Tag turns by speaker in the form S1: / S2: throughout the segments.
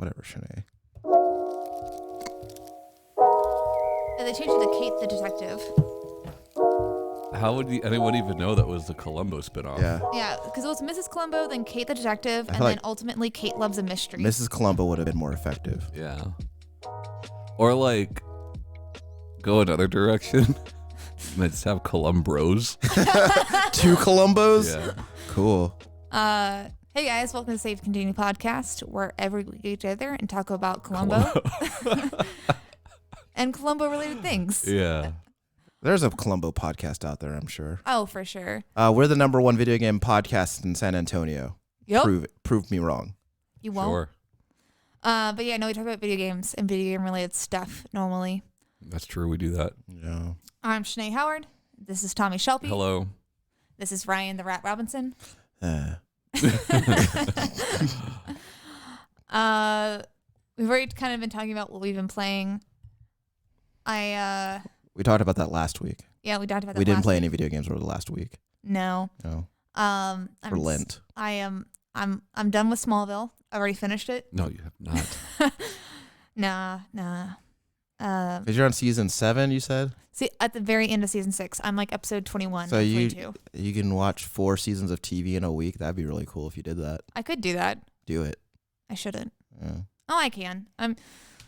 S1: whatever, Shanae.
S2: And they changed it to Kate the Detective.
S3: How would anyone even know that was the Columbo spinoff?
S1: Yeah.
S2: Yeah, because it was Mrs. Columbo, then Kate the Detective, and then
S1: like
S2: ultimately Kate Loves a Mystery.
S1: Mrs. Columbo would have been more effective.
S3: Yeah. Or like, go another direction. And just have Columbros.
S1: 2 Columbos?
S3: Yeah.
S1: Cool.
S2: Hey guys, welcome to Save Continue Podcast, where every week we get together and talk about Columbo. And Columbo-related things.
S3: Yeah.
S1: There's a Columbo podcast out there, I'm sure.
S2: Oh, for sure.
S1: We're the #1 video game podcast in San Antonio.
S2: Yep.
S1: Prove me wrong.
S2: You won't.
S3: Sure.
S2: But yeah, no, we talk about video games and video game-related stuff normally.
S3: That's true. We do that.
S1: Yeah.
S2: I'm Shanae Howard. This is Tommy Shelby.
S3: Hello.
S2: This is Ryan the Rat Robinson. We've already kind of been talking about what we've been playing.
S1: We talked about that last week.
S2: Yeah, we talked about that.
S1: We didn't play any video games over the last week.
S2: No.
S1: No.
S2: For
S1: Lent.
S2: I'm done with Smallville. I've already finished it.
S3: No, you have not.
S2: Nah.
S1: Because you're on season 7, you said?
S2: See, at the very end of season 6, I'm like episode 21.
S1: So
S2: 22.
S1: you can watch 4 seasons of TV in a week. That'd be really cool if you did that.
S2: I could do that.
S1: Do it.
S2: I shouldn't.
S1: Yeah.
S2: Oh, I can.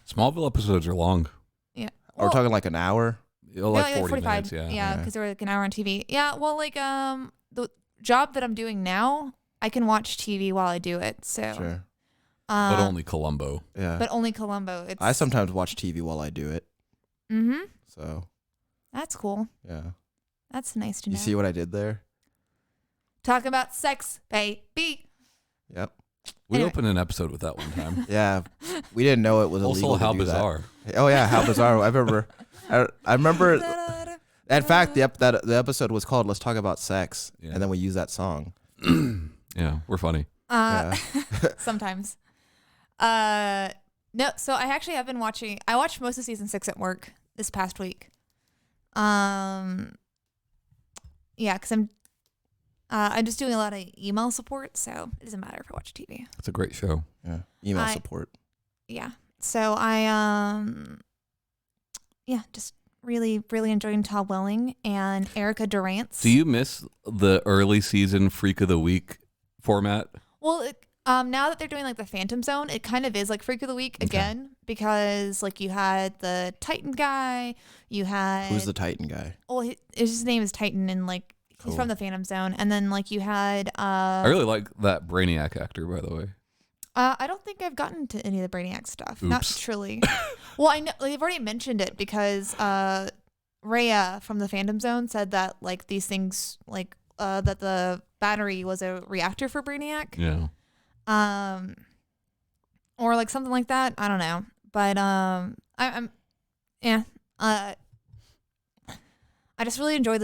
S3: Smallville episodes are long.
S2: Yeah.
S1: We're talking like an hour?
S3: Like 40
S2: 45
S3: minutes,
S2: Yeah, because they're like an hour on TV. Yeah, well, like the job that I'm doing now, I can watch TV while I do it. So.
S1: Sure.
S3: But only Columbo.
S1: Yeah.
S2: But only Columbo.
S1: I sometimes watch TV while I do it.
S2: Mm-hmm.
S1: So.
S2: That's cool.
S1: Yeah.
S2: That's nice to know.
S1: You see what I did there?
S2: Talk about sex, baby.
S1: Yep.
S3: We opened an episode with that one time.
S1: Yeah. We didn't know it was illegal.
S3: Also, how
S1: to do
S3: bizarre.
S1: That. Oh yeah, how bizarre. I remember. In fact, the episode was called "Let's Talk About Sex," and then we used that song.
S3: Yeah, we're funny.
S2: Sometimes. No, so I actually have been watching. I watched most of season 6 at work this past week. Yeah, because I'm just doing a lot of email support, so it doesn't matter if I watch TV.
S3: It's a great show.
S1: Yeah, email support.
S2: Yeah, so I just really enjoying Todd Welling and Erica Durance.
S3: Do you miss the early season Freak of the Week format?
S2: Well, now that they're doing like the Phantom Zone, it kind of is like Freak of the Week again, because like you had the Titan guy, you had
S1: Who's the Titan guy?
S2: Well, his name is Titan, and like he's from the Phantom Zone, and then like you had
S3: I really like that Brainiac actor, by the way.
S2: I don't think I've gotten to any of the Brainiac stuff.
S3: Oops.
S2: Not truly. Well, I know they've already mentioned it because Rhea from the Phantom Zone said that like these things like that the battery was a reactor for Brainiac.
S3: Yeah.
S2: Or like something like that. I don't know. But I just really enjoy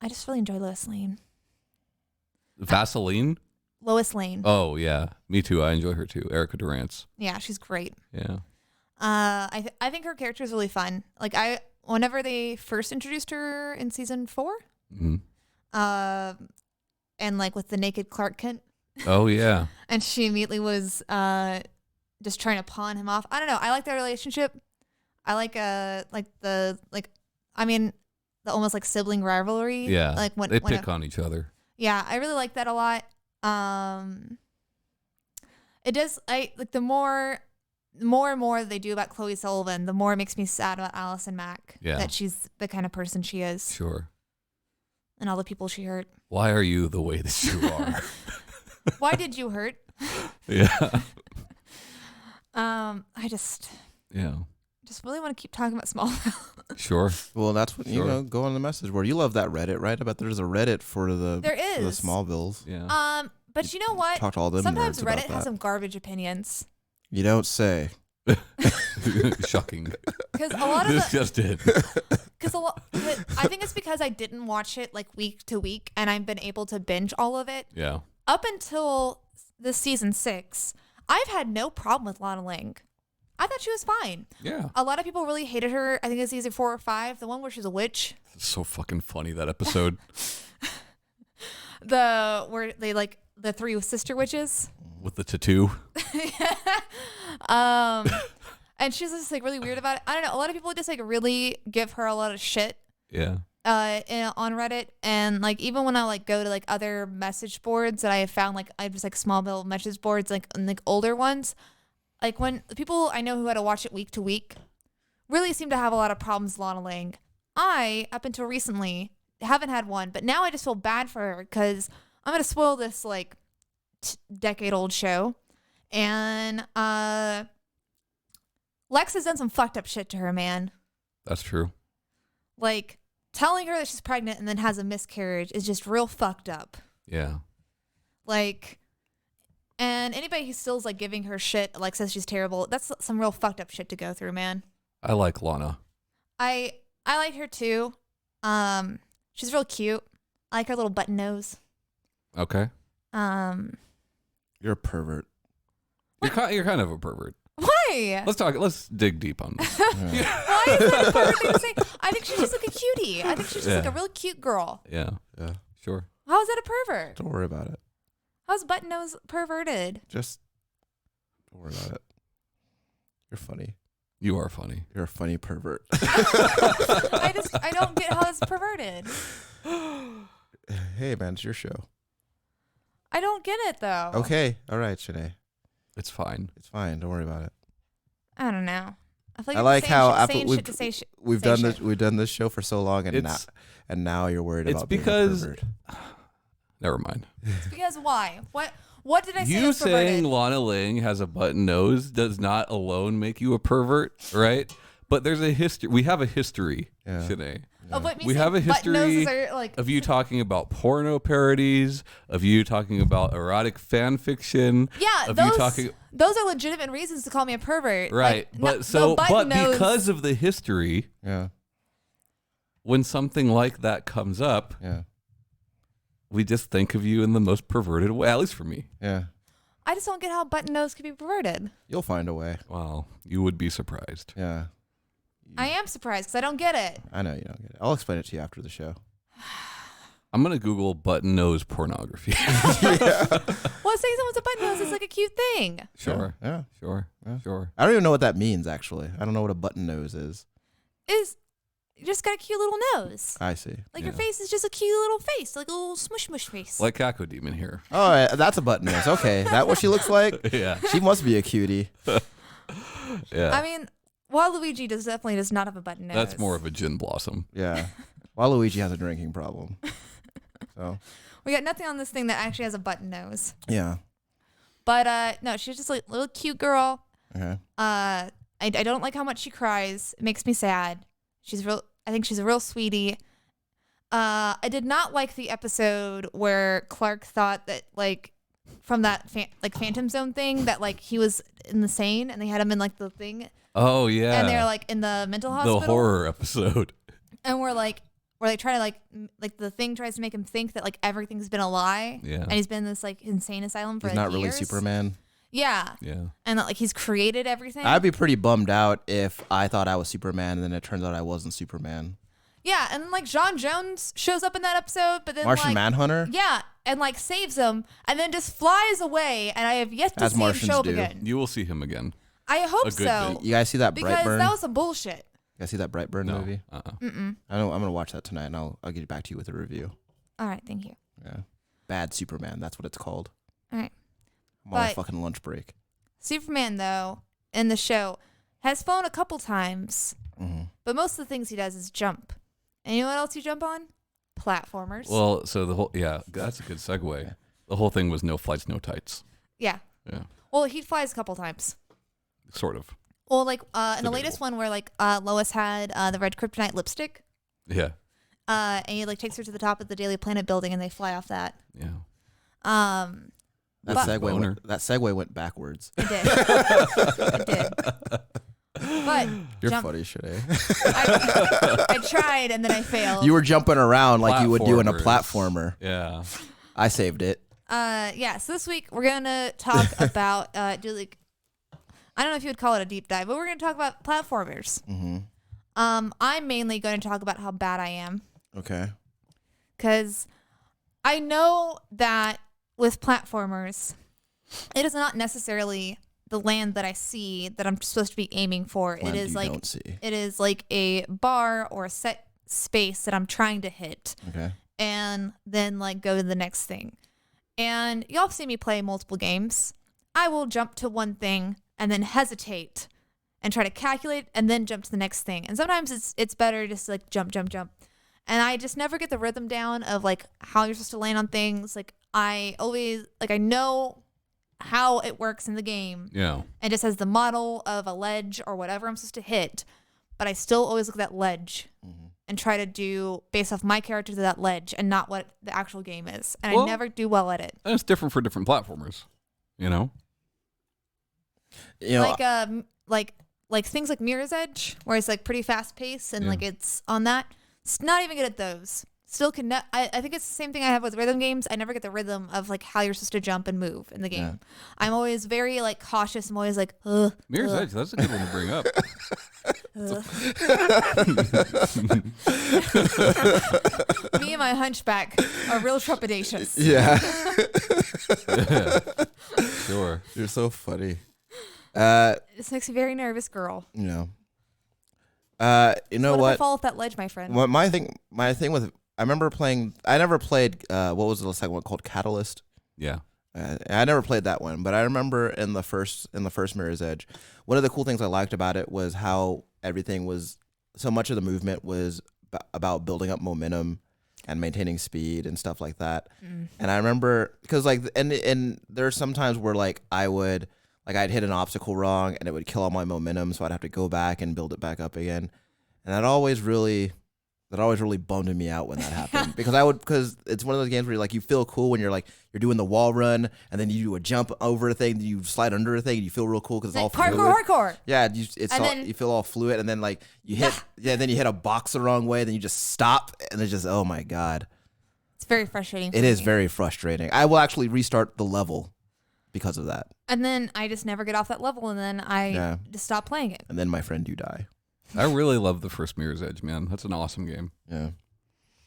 S2: I just really enjoy Lois Lane.
S3: Vaseline?
S2: Lois Lane.
S3: Oh yeah, me too. I enjoy her too. Erica Durance.
S2: Yeah, she's great.
S3: Yeah.
S2: I think her character is really fun. Like whenever they first introduced her in season 4,
S3: Mm-hmm.
S2: and like with the naked Clark Kent.
S3: Oh yeah.
S2: And she immediately was just trying to pawn him off. I don't know. I like their relationship. I like the almost like sibling rivalry.
S3: Yeah.
S2: Like when
S3: they pick on each other.
S2: Yeah, I really like that a lot. It does. I like the more and more they do about Chloe Sullivan, the more it makes me sad about Allison Mack.
S3: Yeah.
S2: That she's the kind of person she is.
S3: Sure.
S2: And all the people she hurt.
S3: Why are you the way that you are?
S2: Why did you hurt?
S3: Yeah.
S2: I just really want to keep talking about Smallville.
S3: Sure.
S1: Well, that's what go on the message board. You love that Reddit, right? I bet there's a Reddit for the Smallvilles.
S3: Yeah.
S2: But you know what?
S1: Talk to all them
S2: Sometimes
S1: nerds about
S2: Reddit has some garbage opinions.
S1: You don't say.
S3: Shocking.
S2: Because a lot of
S3: this just did.
S2: I think it's because I didn't watch it like week to week, and I've been able to binge all of it.
S3: Yeah.
S2: Up until this season 6, I've had no problem with Lana Lang. I thought she was fine.
S3: Yeah.
S2: A lot of people really hated her. I think it's season 4 or 5, the one where she's a witch.
S3: It's so fucking funny, that episode.
S2: Where they like the 3 sister witches
S3: with the tattoo.
S2: And she's just like really weird about it. I don't know. A lot of people just like really give her a lot of shit.
S3: Yeah.
S2: On Reddit, and like even when I like go to like other message boards that I have found, like I just like small little message boards, like and, like older ones, like when the people I know who had to watch it week to week really seem to have a lot of problems with Lana Lang. I, up until recently, haven't had one, but now I just feel bad for her because I'm gonna spoil this like decade-old show, and Lex has done some fucked up shit to her, man.
S3: That's true.
S2: Like, telling her that she's pregnant and then has a miscarriage is just real fucked up.
S3: Yeah.
S2: Like, and anybody who still's like giving her shit, like says she's terrible, that's some real fucked up shit to go through, man.
S3: I like Lana.
S2: I like her too. She's real cute. I like her little button nose.
S3: Okay.
S1: You're a pervert.
S3: You're kind of a pervert.
S2: Why?
S3: Let's dig deep on this.
S2: Why is that a pervert thing to say? I think she's just like a cutie. I think she's just like a real cute girl.
S3: Yeah.
S1: Yeah.
S3: Sure.
S2: How is that a pervert?
S1: Don't worry about it.
S2: How's button nose perverted?
S1: Just don't worry about it. You're funny.
S3: You are funny.
S1: You're a funny pervert.
S2: I don't get how it's perverted.
S1: Hey man, it's your show.
S2: I don't get it though.
S1: Okay. All right, Shanae.
S3: It's fine.
S1: It's fine. Don't worry about it.
S2: I don't know. I, feel
S1: I like how after we've done
S2: this.
S1: we've done this show for so long, and now you're worried about being a pervert.
S3: Never mind.
S2: It's because why? What did I say?
S3: You
S2: was perverted?
S3: saying Lana Lang has a button nose does not alone make you a pervert, right? But there's a history. We have a history, Shanae.
S2: Of what
S3: We have a history of you talking about porno parodies, of you talking about erotic fan fiction.
S2: Yeah,
S3: of
S2: those are legitimate reasons to call me a pervert.
S3: Right.
S2: Like,
S3: but because of the history,
S1: Yeah.
S3: when something like that comes up,
S1: Yeah.
S3: we just think of you in the most perverted way, at least for me.
S1: Yeah.
S2: I just don't get how button nose could be perverted.
S1: You'll find a way.
S3: Wow, you would be surprised.
S1: Yeah.
S2: I am surprised because I don't get it.
S1: I know you don't get it. I'll explain it to you after the show.
S3: I'm gonna Google button nose pornography.
S2: Well, saying someone's a button nose is like a cute thing.
S3: Sure.
S1: Yeah.
S3: Sure.
S1: Yeah.
S3: Sure.
S1: I don't even know what that means, actually. I don't know what a button nose is.
S2: You just got a cute little nose.
S1: I see.
S2: Like your face is just a cute little face, like a little smush mush face.
S3: Like Kako Demon here.
S1: Oh, that's a button nose. Okay. That what she looks like?
S3: Yeah.
S1: She must be a cutie.
S3: Yeah.
S2: I mean, Waluigi definitely does not have a button nose.
S3: That's more of a gin blossom.
S1: Yeah. Waluigi has a drinking problem. So.
S2: We got nothing on this thing that actually has a button nose.
S1: Yeah.
S2: But no, she's just like a little cute girl.
S1: Okay.
S2: I don't like how much she cries. It makes me sad. I think she's a real sweetie. I did not like the episode where Clark thought that like from that Phantom Zone thing that like he was insane and they had him in like the thing.
S3: Oh yeah.
S2: And they're like in the mental hospital.
S3: The horror episode.
S2: And where they try to like the thing tries to make him think that like everything's been a lie.
S3: Yeah.
S2: And he's been in this like insane asylum for
S1: He's
S2: like,
S1: not really
S2: years.
S1: Superman.
S2: Yeah.
S3: Yeah.
S2: And that like he's created everything.
S1: I'd be pretty bummed out if I thought I was Superman and then it turns out I wasn't Superman.
S2: Yeah, and like John Jones shows up in that episode, but then
S1: Martian Manhunter?
S2: Yeah, and like saves him and then just flies away, and I have yet to
S1: As
S2: see
S1: Martians
S2: him show up
S1: do.
S2: again.
S3: You will see him again.
S2: I hope
S3: A good
S2: so.
S3: bit.
S1: You guys see that
S2: Because
S1: Brightburn?
S2: that was some bullshit.
S1: You guys see that Brightburn
S3: No.
S1: movie?
S2: Mm-mm.
S1: I know. I'm gonna watch that tonight, and I'll get back to you with a review.
S2: All right, thank you.
S1: Yeah, Bad Superman. That's what it's called.
S2: All right.
S1: I'm on a
S2: But-
S1: fucking lunch break.
S2: Superman, though, in the show, has flown a couple times,
S1: Mm-hmm.
S2: but most of the things he does is jump. And you know what else you jump on? Platformers.
S3: Well, so that's a good segue. The whole thing was no flights, no tights.
S2: Yeah.
S3: Yeah.
S2: Well, he flies a couple times.
S3: Sort of.
S2: Well, like in the
S3: Debatable.
S2: latest one where like Lois had the red kryptonite lipstick.
S3: Yeah.
S2: And he like takes her to the top of the Daily Planet building, and they fly off that.
S3: Yeah.
S1: That
S2: But-
S1: segue went backwards.
S2: It did. It did. But
S1: You're
S2: jump-
S1: funny, Shanae.
S2: I tried, and then I failed.
S1: You were jumping around like you would do in a
S3: Platformers.
S1: platformer.
S3: Yeah.
S1: I saved it.
S2: Yeah. So this week we're gonna talk about I don't know if you would call it a deep dive, but we're gonna talk about platformers.
S1: Mm-hmm.
S2: I'm mainly going to talk about how bad I am,
S1: Okay.
S2: because I know that with platformers, it is not necessarily the land that I see that I'm supposed to be aiming for.
S1: Land
S2: it is
S1: you
S2: like
S1: don't see.
S2: it is like a bar or a set space that I'm trying to hit.
S1: Okay.
S2: And then like go to the next thing. And y'all have seen me play multiple games. I will jump to one thing and then hesitate and try to calculate and then jump to the next thing. And sometimes it's better just to like jump. And I just never get the rhythm down of like how you're supposed to land on things. Like I always like I know how it works in the game.
S3: Yeah.
S2: And just as the model of a ledge or whatever I'm supposed to hit, but I still always look at that ledge and try to do based off my character to that ledge and not what the actual game is. And I never do well at it.
S3: And it's different for different platformers, you know?
S1: You know,
S2: Like things like Mirror's Edge, where it's like pretty fast paced and like it's on that. It's not even good at those. Still can. I think it's the same thing I have with rhythm games. I never get the rhythm of like how you're supposed to jump and move in the game.
S1: Yeah.
S2: I'm always very like cautious. I'm always like,
S3: Mirror's Edge, that's a good one to bring up.
S2: Me and my hunchback are real trepidatious.
S1: yeah.
S3: Yeah. Sure.
S1: You're so funny.
S2: This makes me a very nervous girl.
S1: You know. You
S2: What
S1: know
S2: if I
S1: what?
S2: fall off that ledge, my friend?
S1: What my thing with I remember playing. I never played. What was the second one called? Catalyst.
S3: Yeah.
S1: I never played that one, but I remember in the first Mirror's Edge, one of the cool things I liked about it was how everything was. So much of the movement was about building up momentum and maintaining speed and stuff like that. And I remember because like and there's some times where like I'd hit an obstacle wrong and it would kill all my momentum, so I'd have to go back and build it back up again. And that always really bummed me out when that happened because it's one of those games where like you feel cool when you're doing the wall run and then you do a jump over a thing, then you slide under a thing and you feel real cool because it's all fluid.
S2: Hardcore.
S1: Yeah, you feel all fluid and then like you hit then you hit a box the wrong way, then you just stop and it's just oh my god.
S2: It's very frustrating.
S1: It is very frustrating. I will actually restart the level because of that.
S2: And then I just never get off that level, and then I just stop playing it.
S1: And then my friend, you die.
S3: I really love the first Mirror's Edge, man. That's an awesome game.
S1: Yeah,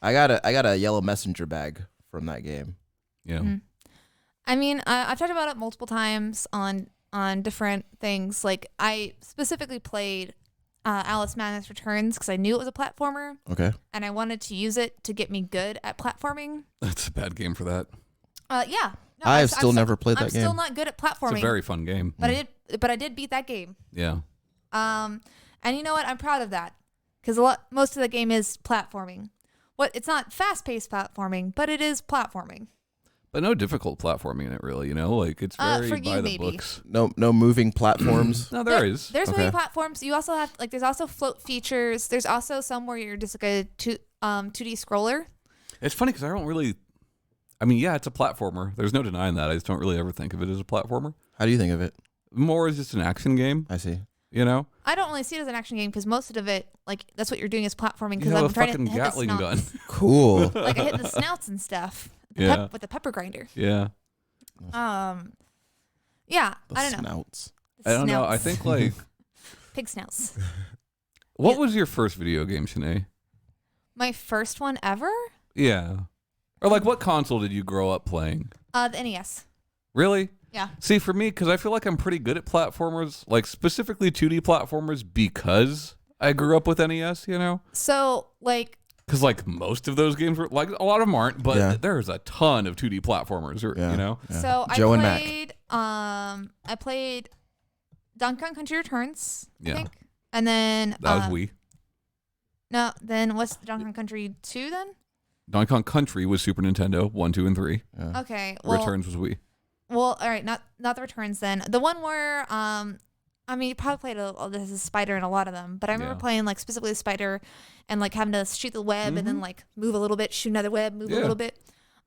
S1: I got a yellow messenger bag from that game.
S3: Yeah.
S2: Mm-hmm. I mean, I've talked about it multiple times on different things. Like I specifically played Alice Madness Returns because I knew it was a platformer.
S1: Okay.
S2: And I wanted to use it to get me good at platforming.
S3: That's a bad game for that.
S2: Yeah. No,
S1: I've still never played that game.
S2: I'm still not good at platforming.
S3: It's a very fun game.
S2: But I did beat that game.
S3: Yeah.
S2: And you know what? I'm proud of that because most of the game is platforming. It's not fast-paced platforming, but it is platforming.
S3: But no difficult platforming in it, really. You know, like it's very
S2: for you,
S3: by the
S2: maybe.
S3: books.
S1: No moving platforms.
S3: No, there is.
S2: There's
S1: Okay.
S2: moving platforms. You also have there's also float features. There's also some where you're just like a 2D scroller.
S3: It's funny because I don't really. I mean, yeah, it's a platformer. There's no denying that. I just don't really ever think of it as a platformer.
S1: How do you think of it?
S3: More as just an action game.
S1: I see.
S3: You know,
S2: I don't really see it as an action game because most of it, like that's what you're doing is platforming.
S3: you
S2: Because
S3: have
S2: I'm
S3: a
S2: trying
S3: fucking
S2: to hit
S3: Gatling
S2: the
S3: gun.
S2: snouts.
S1: Cool.
S2: Like I hit the snouts and stuff. With the pepper grinder.
S3: Yeah.
S2: Yeah.
S1: The
S2: I don't know.
S1: snouts.
S3: I don't know. I
S2: Snouts.
S3: think like,
S2: Pig snouts.
S3: what was your first video game, Shanae?
S2: My first one ever?
S3: Yeah. Or like, what console did you grow up playing?
S2: The NES.
S3: Really?
S2: Yeah.
S3: See, for me, because I feel like I'm pretty good at platformers, like specifically 2D platformers, because I grew up with NES, you know?
S2: So, like...
S3: Because, like, most of those games were, like, a lot of them aren't, but
S1: Yeah.
S3: there's a ton of 2D platformers, you know?
S1: Yeah.
S2: So,
S1: Joe and
S2: I played Donkey Kong Country Returns, I
S3: Yeah.
S2: think. And then...
S3: That was Wii.
S2: No, then what's Donkey Kong Country 2 then?
S3: Donkey Kong Country was Super Nintendo, 1, 2, and 3.
S1: Yeah.
S2: Okay. Well,
S3: Returns was Wii.
S2: Well, all right, not the Returns then. The one where I mean, you probably played this is Spider in a lot of them, but I remember playing like specifically Spider and like having to shoot the web and then like move a little bit, shoot another web, move a little bit.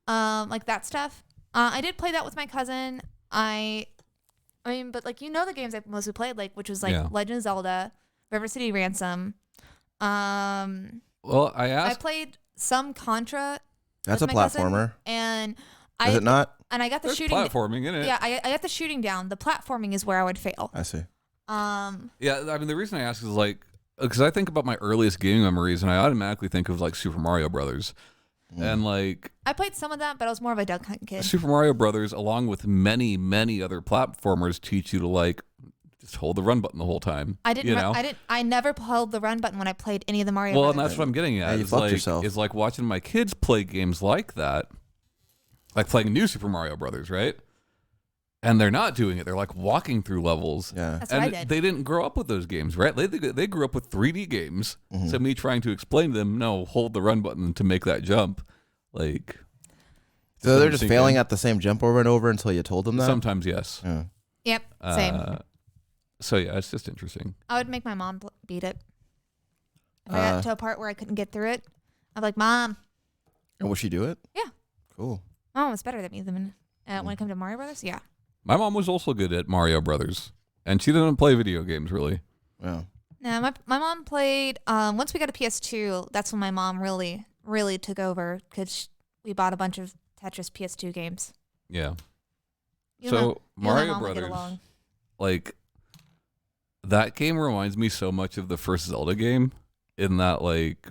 S2: Like that stuff. I did play that with my cousin. I mean, but like the games I mostly played, like which was like Legend of Zelda, River City Ransom.
S3: Well, I
S2: played some Contra.
S1: That's
S2: with
S1: a
S2: my cousin,
S1: platformer.
S2: and
S1: Is it not?
S2: And I got the
S3: there's
S2: shooting.
S3: platforming in it.
S2: Yeah, I got the shooting down. The platforming is where I would fail.
S1: I see.
S3: Yeah, I mean, the reason I ask is like, because I think about my earliest gaming memories and I automatically think of like Super Mario Brothers. And like
S2: I played some of that, but I was more of a Duck Hunt kid.
S3: Super Mario Brothers, along with many, many other platformers, teach you to like just hold the run button the whole time.
S2: I didn't.
S3: You know?
S2: I never held the run button when I played any of the Mario.
S3: Well,
S2: Brothers.
S3: and that's what I'm getting
S1: Yeah,
S3: at.
S1: you
S3: Is
S1: fucked
S3: like
S1: yourself.
S3: is like watching my kids play games like that, like playing New Super Mario Brothers, right? And they're not doing it. They're like walking through levels.
S1: Yeah.
S2: That's what
S3: And
S2: I did.
S3: they didn't grow up with those games, right? They grew up with 3D games. So me trying to explain to them, no, hold the run button to make that jump. Like,
S1: So they're
S3: doesn't
S1: just
S3: sink
S1: failing
S3: in.
S1: at the same jump over and over until you told them that?
S3: Sometimes, yes.
S1: Yeah.
S2: Yep. Same.
S3: So yeah, it's just interesting.
S2: I would make my mom beat it. If I got to a part where I couldn't get through it, I'd be like, Mom.
S1: And will she do it?
S2: Yeah.
S1: Cool.
S2: Mom was better than me when it came to Mario Brothers. Yeah.
S3: My mom was also good at Mario Brothers, and she didn't play video games really.
S1: Yeah.
S2: No, my mom played. Once we got a PS2, that's when my mom really took over because we bought a bunch of Tetris PS2 games.
S3: Yeah.
S2: You
S3: So
S2: and my
S3: Mario
S2: mom would get
S3: Brothers,
S2: along.
S3: like that game reminds me so much of the first Zelda game in that like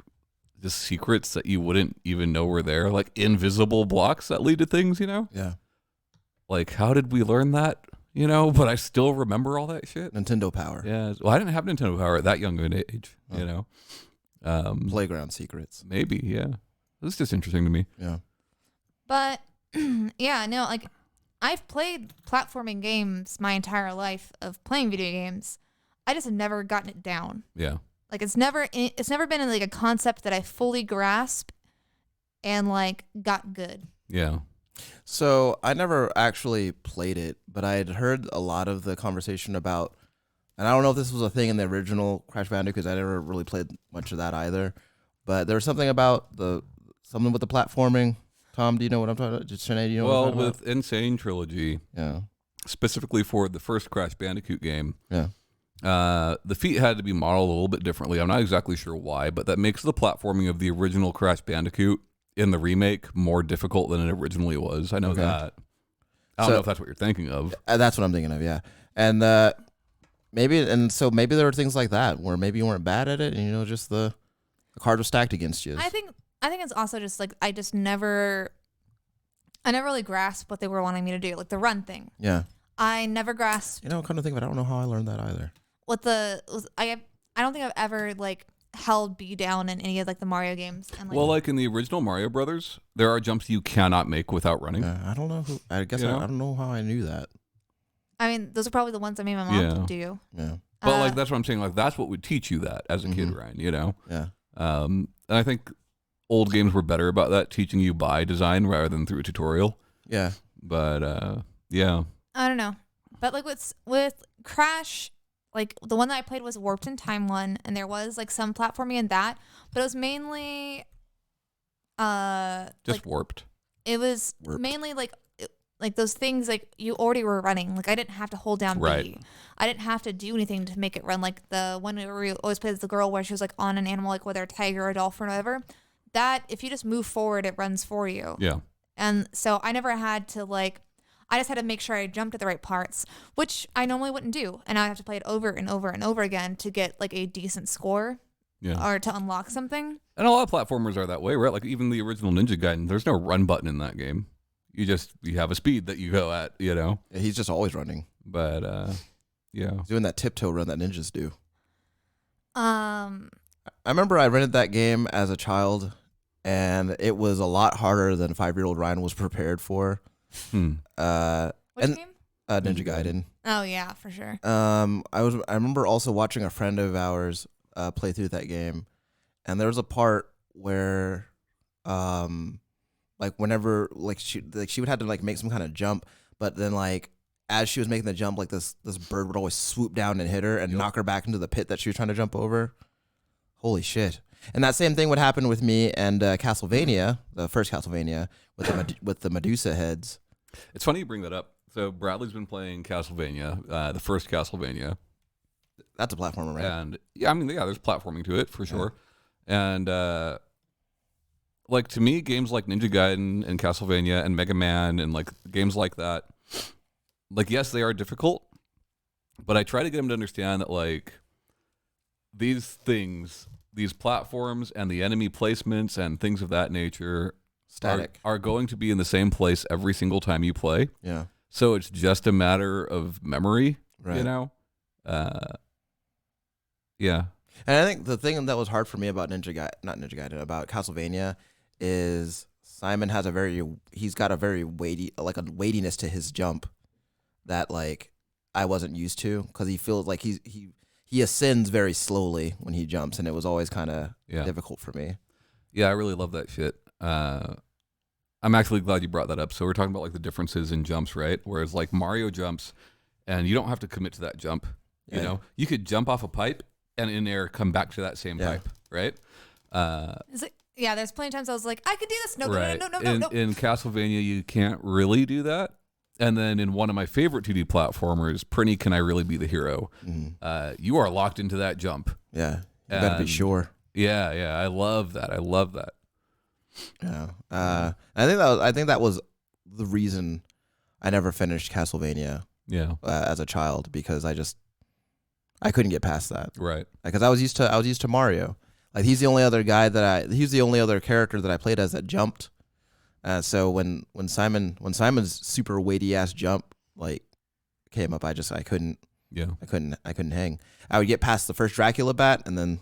S3: just secrets that you wouldn't even know were there, like invisible blocks that lead to things, you know?
S1: Yeah.
S3: Like how did we learn that? You know, but I still remember all that shit.
S1: Nintendo Power.
S3: Yeah. Well, I didn't have Nintendo Power at that young of an age, you know.
S1: Playground secrets.
S3: Maybe, yeah. It's just interesting to me.
S1: Yeah.
S2: But yeah, no, like I've played platforming games my entire life of playing video games. I just have never gotten it down.
S3: Yeah.
S2: Like it's never been like a concept that I fully grasp and like got good.
S3: Yeah.
S1: So I never actually played it, but I had heard a lot of the conversation about, and I don't know if this was a thing in the original Crash Bandicoot because I never really played much of that either. But there was something about something with the platforming. Tom, do you know what I'm talking about? Just Sinead, do you know what I'm
S3: Well,
S1: talking
S3: with Insane Trilogy,
S1: about?
S3: specifically for the first Crash Bandicoot game,
S1: Yeah.
S3: the feet had to be modeled a little bit differently. I'm not exactly sure why, but that makes the platforming of the original Crash Bandicoot in the remake more difficult than it originally was. I know
S1: Okay.
S3: that. I don't know if that's what you're thinking of.
S1: That's what I'm thinking of, yeah. And maybe there were things like that where maybe you weren't bad at it and just the card was stacked against you.
S2: I think it's also just like I never really grasped what they were wanting me to do, like the run thing.
S1: Yeah.
S2: I never grasped
S1: Come to think of it, I don't know how I learned that either.
S2: I don't think I've ever like held B down in any of like the Mario games. And, like,
S3: Well, like in the original Mario Brothers, there are jumps you cannot make without running.
S1: I don't know I guess
S3: You know?
S1: I don't know how I knew that.
S2: I mean, those are probably the ones I made my mom
S3: Yeah.
S2: do.
S1: Yeah.
S3: But like that's what I'm saying. Like that's what would teach you that as a kid, Ryan. You know.
S1: Yeah.
S3: And I think old games were better about that, teaching you by design rather than through a tutorial.
S1: Yeah.
S3: But yeah.
S2: I don't know, but like with Crash, like the one that I played was Warped in Time one, and there was like some platforming in that, but it was mainly
S3: Just warped.
S2: it was
S1: Warped.
S2: mainly like those things like you already were running. Like I didn't have to hold down
S3: Right.
S2: B. I didn't have to do anything to make it run. Like the one where we always played as the girl where she was like on an animal, like whether a tiger or a dolphin or whatever. That if you just move forward, it runs for you.
S3: Yeah.
S2: And so I never had to I just had to make sure I jumped at the right parts, which I normally wouldn't do. And I have to play it over and over and over again to get like a decent score
S3: Yeah.
S2: or to unlock something.
S3: And a lot of platformers are that way, right? Like even the original Ninja Gaiden, there's no run button in that game. You have a speed that you go at, you know.
S1: Yeah, he's just always running.
S3: But yeah.
S1: He's doing that tiptoe run that ninjas do.
S2: Um,
S1: I remember I rented that game as a child, and it was a lot harder than 5-year-old Ryan was prepared for.
S2: which
S1: And-
S2: game?
S1: Ninja Gaiden.
S2: Oh yeah, for sure.
S1: I remember also watching a friend of ours play through that game, and there was a part where like whenever she would have to like make some kind of jump, but then like as she was making the jump, like this bird would always swoop down and hit her and knock her back into the pit that she was trying to jump over. Holy shit. And that same thing would happen with me and Castlevania, the first Castlevania, with the Medusa heads.
S3: It's funny you bring that up. So Bradley's been playing Castlevania, the first Castlevania.
S1: That's a platformer, right?
S3: And there's platforming to it for sure. And like to me, games like Ninja Gaiden and Castlevania and Mega Man and like games like that, like yes, they are difficult, but I try to get them to understand that like these things, these platforms and the enemy placements and things of that nature
S1: static.
S3: are going to be in the same place every single time you play.
S1: Yeah.
S3: So it's just a matter of memory,
S1: Right.
S3: you know? Yeah.
S1: And I think the thing that was hard for me about not Ninja Gaiden, about Castlevania is Simon has he's got a very weightiness to his jump that like I wasn't used to, because he feels like he ascends very slowly when he jumps, and it was always kind of difficult for me.
S3: Yeah, I really love that shit. I'm actually glad you brought that up. So we're talking about like the differences in jumps, right? Whereas like Mario jumps, and you don't have to commit to that jump.
S1: Yeah.
S3: You know, you could jump off a pipe and in air come back to that same pipe, right?
S2: There's plenty of times I was like, I could do this. No.
S3: In Castlevania, you can't really do that. And then in one of my favorite 2D platformers, Prinny, Can I Really Be the Hero?
S1: Mm-hmm.
S3: You are locked into that jump.
S1: Yeah, you gotta be sure.
S3: Yeah, I love that.
S1: Yeah, I think that was the reason I never finished Castlevania.
S3: Yeah,
S1: as a child, because I couldn't get past that.
S3: Right.
S1: Because I was used to Mario. Like he's the only other character that I played as that jumped. So when Simon's super weighty ass jump like came up, I couldn't.
S3: Yeah.
S1: I couldn't hang. I would get past the first Dracula bat and then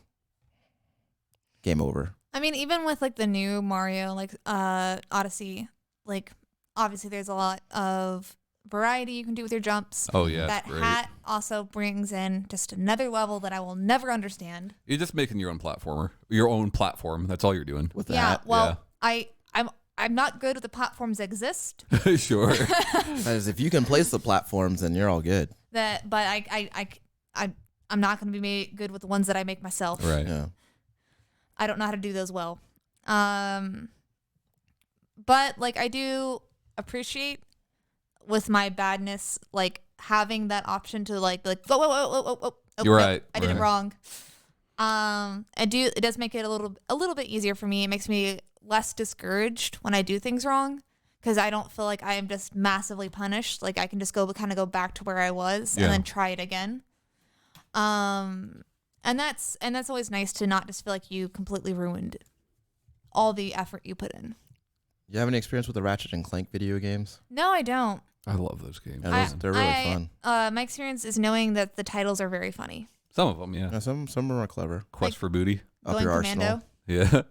S1: game over.
S2: I mean, even with like the new Mario, like Odyssey, like obviously there's a lot of variety you can do with your jumps.
S3: Oh yeah.
S2: That hat also brings in just another level that I will never understand.
S3: You're just making your own platform. That's all you're doing.
S1: With that.
S2: Yeah. Well, I'm not good with the platforms that exist.
S3: Sure.
S1: Because if you can place the platforms, then you're all good.
S2: But I'm not going to be good with the ones that I make myself.
S3: Right.
S1: Yeah.
S2: I don't know how to do those well. But like I do appreciate with my badness, like having that option to like whoa,
S3: you're right.
S2: I did it wrong. It does make it a little bit easier for me. It makes me less discouraged when I do things wrong, because I don't feel like I am just massively punished. Like I can just go back to where I was and then try it again. And that's always nice to not just feel like you completely ruined all the effort you put in.
S1: You have any experience with the Ratchet and Clank video games?
S2: No, I don't.
S3: I love those games.
S1: Yeah, they're really fun.
S2: My experience is knowing that the titles are very funny.
S3: Some of them, yeah.
S1: Yeah, some of them are clever.
S3: Quest for Booty.
S1: Up
S2: Going
S1: your
S2: Commando.
S1: arsenal.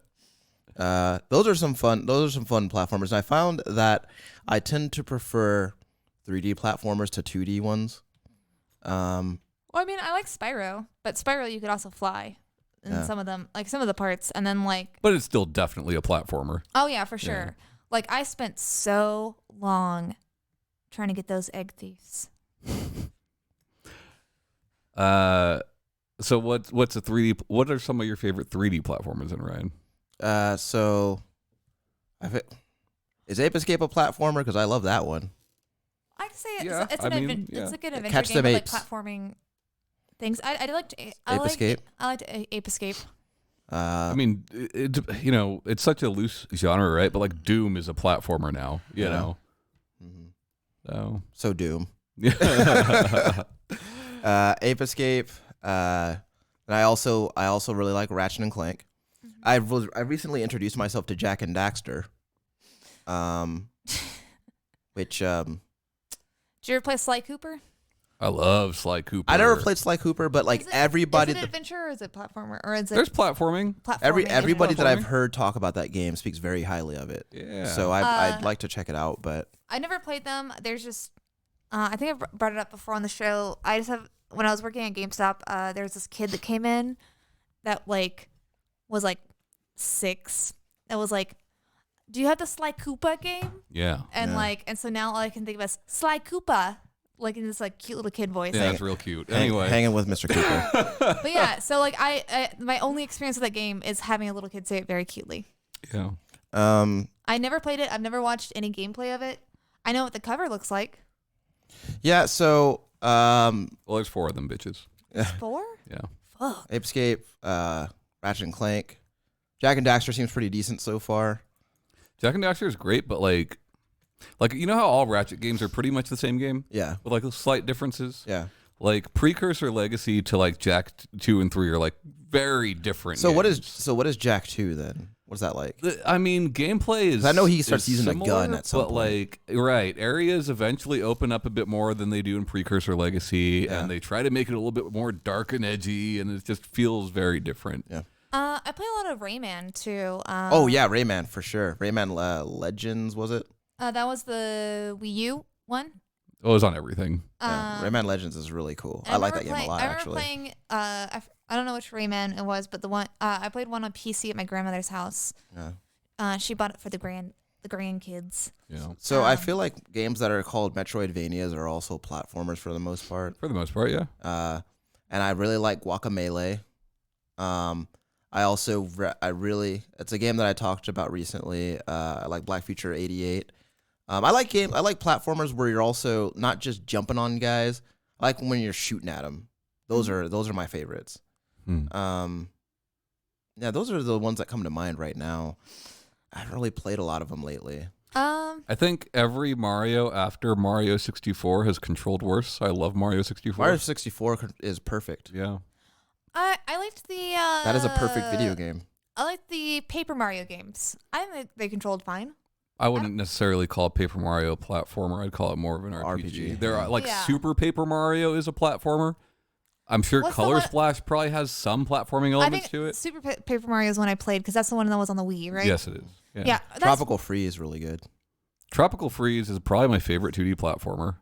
S3: Yeah.
S1: Those are some fun platformers. And I found that I tend to prefer 3D platformers to 2D ones.
S2: Well, I mean, I like Spyro, but Spyro you could also fly in some of them, like some of the parts, and then like.
S3: But it's still definitely a platformer.
S2: Oh yeah, for sure.
S3: Yeah.
S2: Like I spent so long trying to get those egg thieves.
S3: So what's a 3D? What are some of your favorite 3D platformers in Ryan?
S1: Is Ape Escape a platformer? Because I love that one.
S2: I can say
S3: Yeah,
S2: it's a good adventure
S1: Catch
S2: game
S1: them
S2: with like
S1: apes.
S2: platforming things. I liked
S1: Ape Escape.
S2: I liked Ape Escape.
S3: I mean, it's such a loose genre, right? But like Doom is a platformer now, you know.
S1: Mm-hmm. So Doom.
S3: Yeah.
S1: Ape Escape. And I also really like Ratchet and Clank. I recently introduced myself to Jack and Daxter. Which
S2: Did you ever play Sly Cooper?
S3: I love Sly Cooper.
S1: I never played Sly Cooper, but like everybody.
S2: Is it adventure or is it platformer or is it?
S3: There's platforming.
S1: Everybody that I've
S3: Platforming.
S1: heard talk about that game speaks very highly of it.
S3: Yeah.
S1: So I'd like to check it out, but
S2: I never played them. There's just, I think I've brought it up before on the show. I just have, when I was working at GameStop, there was this kid that came in that like was like 6. That was like, do you have the Sly Koopa game?
S3: Yeah.
S2: And
S1: Yeah.
S2: like, and so now all I can think of is Sly Koopa, like in this like cute little kid voice.
S3: Yeah,
S2: Like,
S3: that's real cute. Anyway.
S1: hanging with Mr. Cooper.
S2: but yeah, so like I my only experience with that game is having a little kid say it very cutely.
S3: Yeah.
S2: I never played it. I've never watched any gameplay of it. I know what the cover looks like.
S1: Yeah. So
S3: Well, there's 4 of them bitches.
S2: 4?
S3: Yeah.
S2: Fuck.
S1: Ape Escape, Ratchet and Clank, Jack and Daxter seems pretty decent so far.
S3: Jack and Daxter is great, but like you know how all Ratchet games are pretty much the same game
S1: Yeah.
S3: with like slight differences.
S1: Yeah.
S3: Like Precursor Legacy to like Jack 2 and 3 are like very different.
S1: So
S3: games.
S1: what is Jack 2 then? What's that like?
S3: I mean, gameplay is.
S1: 'Cause I know he starts
S3: is
S1: using a gun
S3: similar,
S1: at some
S3: but
S1: point.
S3: right, areas eventually open up a bit more than they do in Precursor Legacy,
S1: Yeah.
S3: and they try to make it a little bit more dark and edgy, and it just feels very different.
S1: Yeah.
S2: I play a lot of Rayman too.
S1: Oh yeah, Rayman for sure. Rayman Legends, was it?
S2: That was the Wii U one.
S3: Oh, it was on everything.
S1: Yeah. Rayman Legends is really cool. I like that game a lot,
S2: I remember
S1: actually.
S2: playing. I don't know which Rayman it was, but the one I played one on PC at my grandmother's house.
S1: Yeah.
S2: She bought it for the grandkids.
S3: Yeah,
S1: So I feel like games that are called Metroidvanias are also platformers for the most part.
S3: for the most part, yeah.
S1: And I really like Guacamelee. I also it's a game that I talked about recently. I like Black Future 88. I like platformers where you're also not just jumping on guys. I like when you're shooting at them. Those are my favorites. Yeah, those are the ones that come to mind right now. I haven't really played a lot of them lately.
S3: I think every Mario after Mario 64 has controlled worse. I love Mario 64.
S1: Mario 64 is perfect.
S3: Yeah.
S2: I liked the.
S1: That is a perfect video game.
S2: I liked the Paper Mario games. I think they controlled fine.
S3: I wouldn't necessarily call Paper Mario a platformer. I'd call it more of an RPG.
S1: RPG.
S3: There are
S2: Yeah.
S3: Super Paper Mario is a platformer. I'm sure
S2: What's the
S3: Color
S2: one-
S3: Splash probably has some platforming
S2: I
S3: elements
S2: think
S3: to it.
S2: Super Paper Mario is one I played because that's the one that was on the Wii, right?
S3: Yes, it is.
S2: Yeah. That's,
S1: Tropical Freeze is really good.
S3: Tropical Freeze is probably my favorite 2D platformer.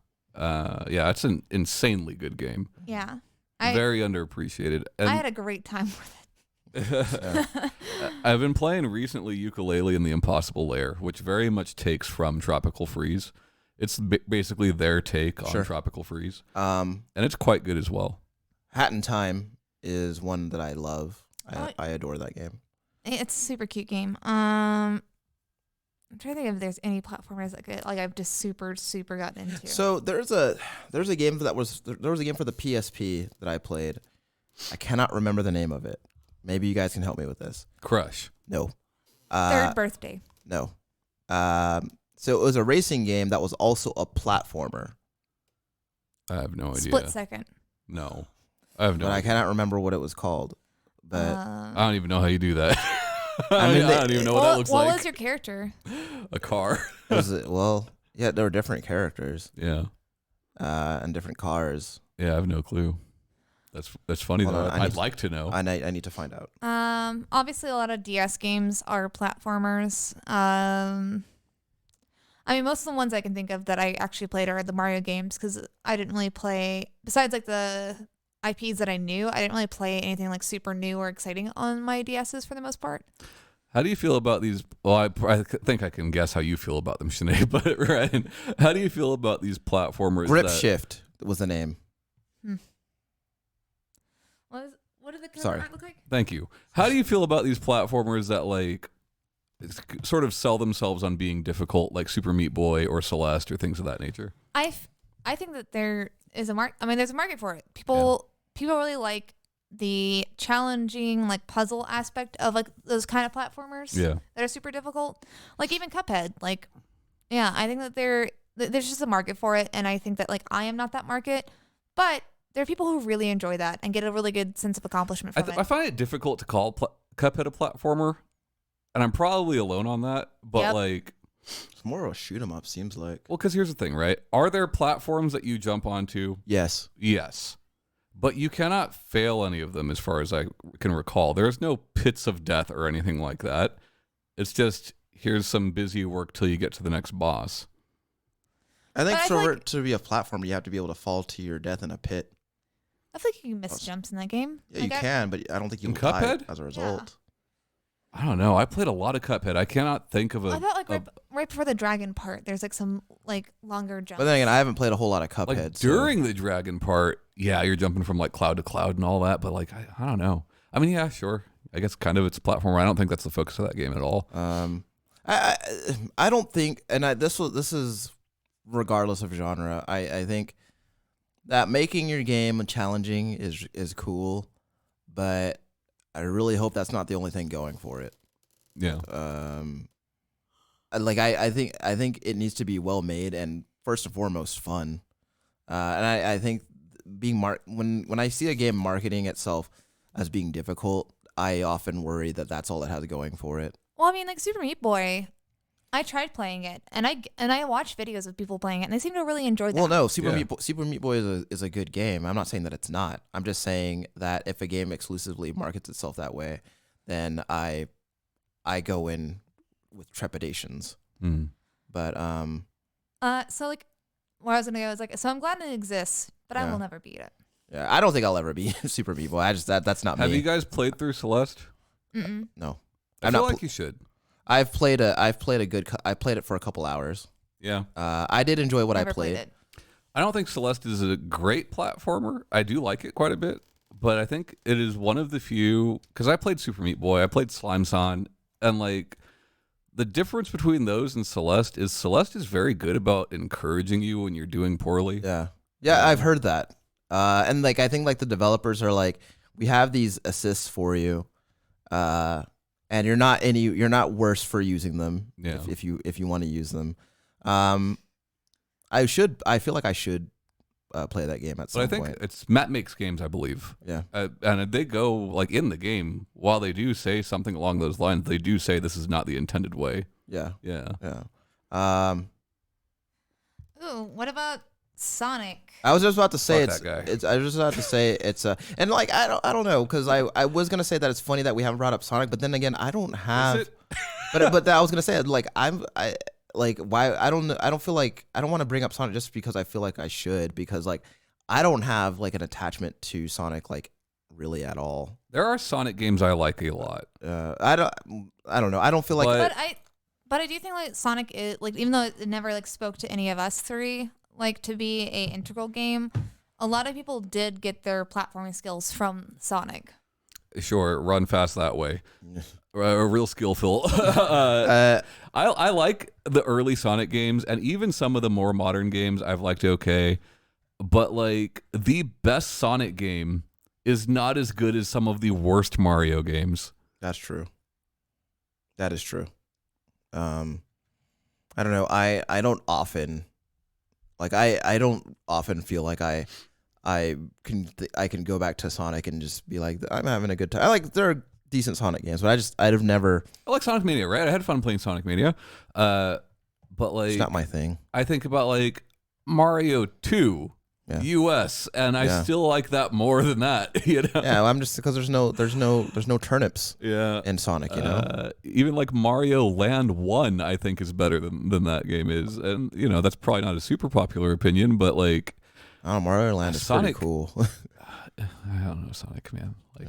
S3: Yeah, it's an insanely good game.
S2: Yeah.
S3: Very underappreciated. And
S2: I had a great time with it.
S3: I've been playing recently Ukulele in the Impossible Lair, which very much takes from Tropical Freeze. It's basically their take on
S1: Sure.
S3: Tropical Freeze,
S1: Um,
S3: and it's quite good as well.
S1: Hat in Time is one that I love.
S2: Oh.
S1: I adore that game.
S2: It's a super cute game. I'm trying to think if there's any platformers that I've just super gotten into.
S1: So there's a game there was a game for the PSP that I played. I cannot remember the name of it. Maybe you guys can help me with this.
S3: Crush.
S1: No.
S2: Third birthday.
S1: No. So it was a racing game that was also a platformer,
S3: I have no idea.
S2: Split second.
S3: No, I have no
S1: but I
S3: idea.
S1: cannot remember what it was called. But
S3: I don't even know how you do that.
S1: I mean,
S3: I don't even know what that looks
S2: what
S3: like.
S2: was your character?
S3: A car.
S1: was it? Well, yeah, there were different characters
S3: Yeah.
S1: and different cars.
S3: Yeah, I have no clue. That's funny
S1: Hold
S3: though.
S1: on,
S3: I'd like to know.
S1: I need to find out.
S2: Obviously, a lot of DS games are platformers. I mean, most of the ones I can think of that I actually played are the Mario games because I didn't really play, besides like the IPs that I knew, I didn't really play anything like super new or exciting on my DSs for the most part.
S3: How do you feel about these? Well, I think I can guess how you feel about them, Sinead. But Ryan, how do you feel about these platformers?
S1: Grip Shift was the name.
S2: What did the cover
S1: Sorry.
S2: art look like?
S3: Thank you. How do you feel about these platformers that sort of sell themselves on being difficult, like Super Meat Boy or Celeste or things of that nature?
S2: I think that there is a market. I mean, there's a market for it. People really like the challenging like puzzle aspect of like those kind of platformers that are super difficult. Like even Cuphead. Like, yeah, I think that there's just a market for it, and I think that like I am not that market, but there are people who really enjoy that and get a really good sense of accomplishment from it.
S3: I find it difficult to call Cuphead a platformer, and I'm probably alone on that. But
S1: It's more of a shoot 'em up, seems like.
S3: well, because here's the thing, right? Are there platforms that you jump onto?
S1: Yes.
S3: Yes. But you cannot fail any of them as far as I can recall. There's no pits of death or anything like that. It's just, here's some busy work till you get to the next boss.
S1: I think
S2: But I
S1: for
S2: feel
S1: it to be a platform, you have to be able to fall to your death in a pit.
S2: I feel like you can miss jumps in that game.
S1: Yeah,
S2: Like,
S1: you can, but I don't think you
S3: In
S1: can die
S3: Cuphead?
S1: as a result.
S3: I don't know. I played a lot of Cuphead. I cannot think of
S2: I thought like right before the dragon part, there's like some like longer jumps.
S1: But then again, I haven't played a whole lot of Cuphead.
S3: like during the dragon part. Yeah, you're jumping from like cloud to cloud and all that. But like, I don't know. I mean, yeah, sure. I guess kind of it's a platform. I don't think that's the focus of that game at all.
S1: I don't think, and this is regardless of genre. I think that making your game challenging is cool, but I really hope that's not the only thing going for it.
S3: Yeah.
S1: I think it needs to be well made and first and foremost fun. And I think being when I see a game marketing itself as being difficult, I often worry that that's all it has going for it.
S2: Well, I mean, like Super Meat Boy, I tried playing it, and I watched videos of people playing it, and they seem to really enjoy that.
S1: Well, no, Super Meat Boy is a good game. I'm not saying that it's not. I'm just saying that if a game exclusively markets itself that way, then I go in with trepidations. But
S2: so like where I was gonna go is like, so I'm glad it exists, but I will never beat it.
S1: Yeah, I don't think I'll ever be Super Meat Boy. That's not me.
S3: Have you guys played through Celeste?
S1: No,
S3: I feel like you should.
S1: I played it for a couple hours.
S3: Yeah.
S1: I did enjoy what
S2: Never
S1: I played.
S2: it.
S3: I don't think Celeste is a great platformer. I do like it quite a bit, but I think it is one of the few, because I played Super Meat Boy, I played Slime Son, and like the difference between those and Celeste is very good about encouraging you when you're doing poorly.
S1: Yeah, I've heard that. And like I think like the developers are like, we have these assists for you, and you're not worse for using them.
S3: Yeah.
S1: If you want to use them, I feel like I should play that game at some point.
S3: But I think it's Matt Makes Games, I believe.
S1: Yeah.
S3: And they go like in the game, while they do say something along those lines, they do say this is not the intended way.
S1: Yeah.
S3: Yeah.
S2: Ooh, what about Sonic?
S1: I was just about to say
S3: Fuck that guy.
S1: it's and like I don't know, because I was gonna say that it's funny that we haven't brought up Sonic, but then again I don't have.
S3: Is it?
S1: but I was gonna say like why I don't feel like I don't want to bring up Sonic just because I feel like I should, because like I don't have like an attachment to Sonic like really at all.
S3: There are Sonic games I like a lot.
S1: I don't know. I don't feel like.
S2: But I do think like Sonic is like, even though it never like spoke to any of us three, like to be a integral game, a lot of people did get their platforming skills from Sonic.
S3: Sure, run fast that way. A real skillful. I like the early Sonic games, and even some of the more modern games I've liked okay. But like the best Sonic game is not as good as some of the worst Mario games.
S1: That's true. That is true. I don't know. I don't often like I don't often feel like I can go back to Sonic and just be like, I'm having a good time. I like, there are decent Sonic games, but I'd have never.
S3: I like Sonic Mania, right? I had fun playing Sonic Mania. But like,
S1: it's not my thing.
S3: I think about like Mario 2 US, and I still like that more than that. You know?
S1: Yeah, I'm just because there's no turnips.
S3: Yeah.
S1: In Sonic, you know.
S3: Even like Mario Land 1, I think is better than that game is, and you know that's probably not a super popular opinion, but like.
S1: Oh, Mario Land is
S3: Sonic,
S1: pretty cool.
S3: I don't know, Sonic Man. Like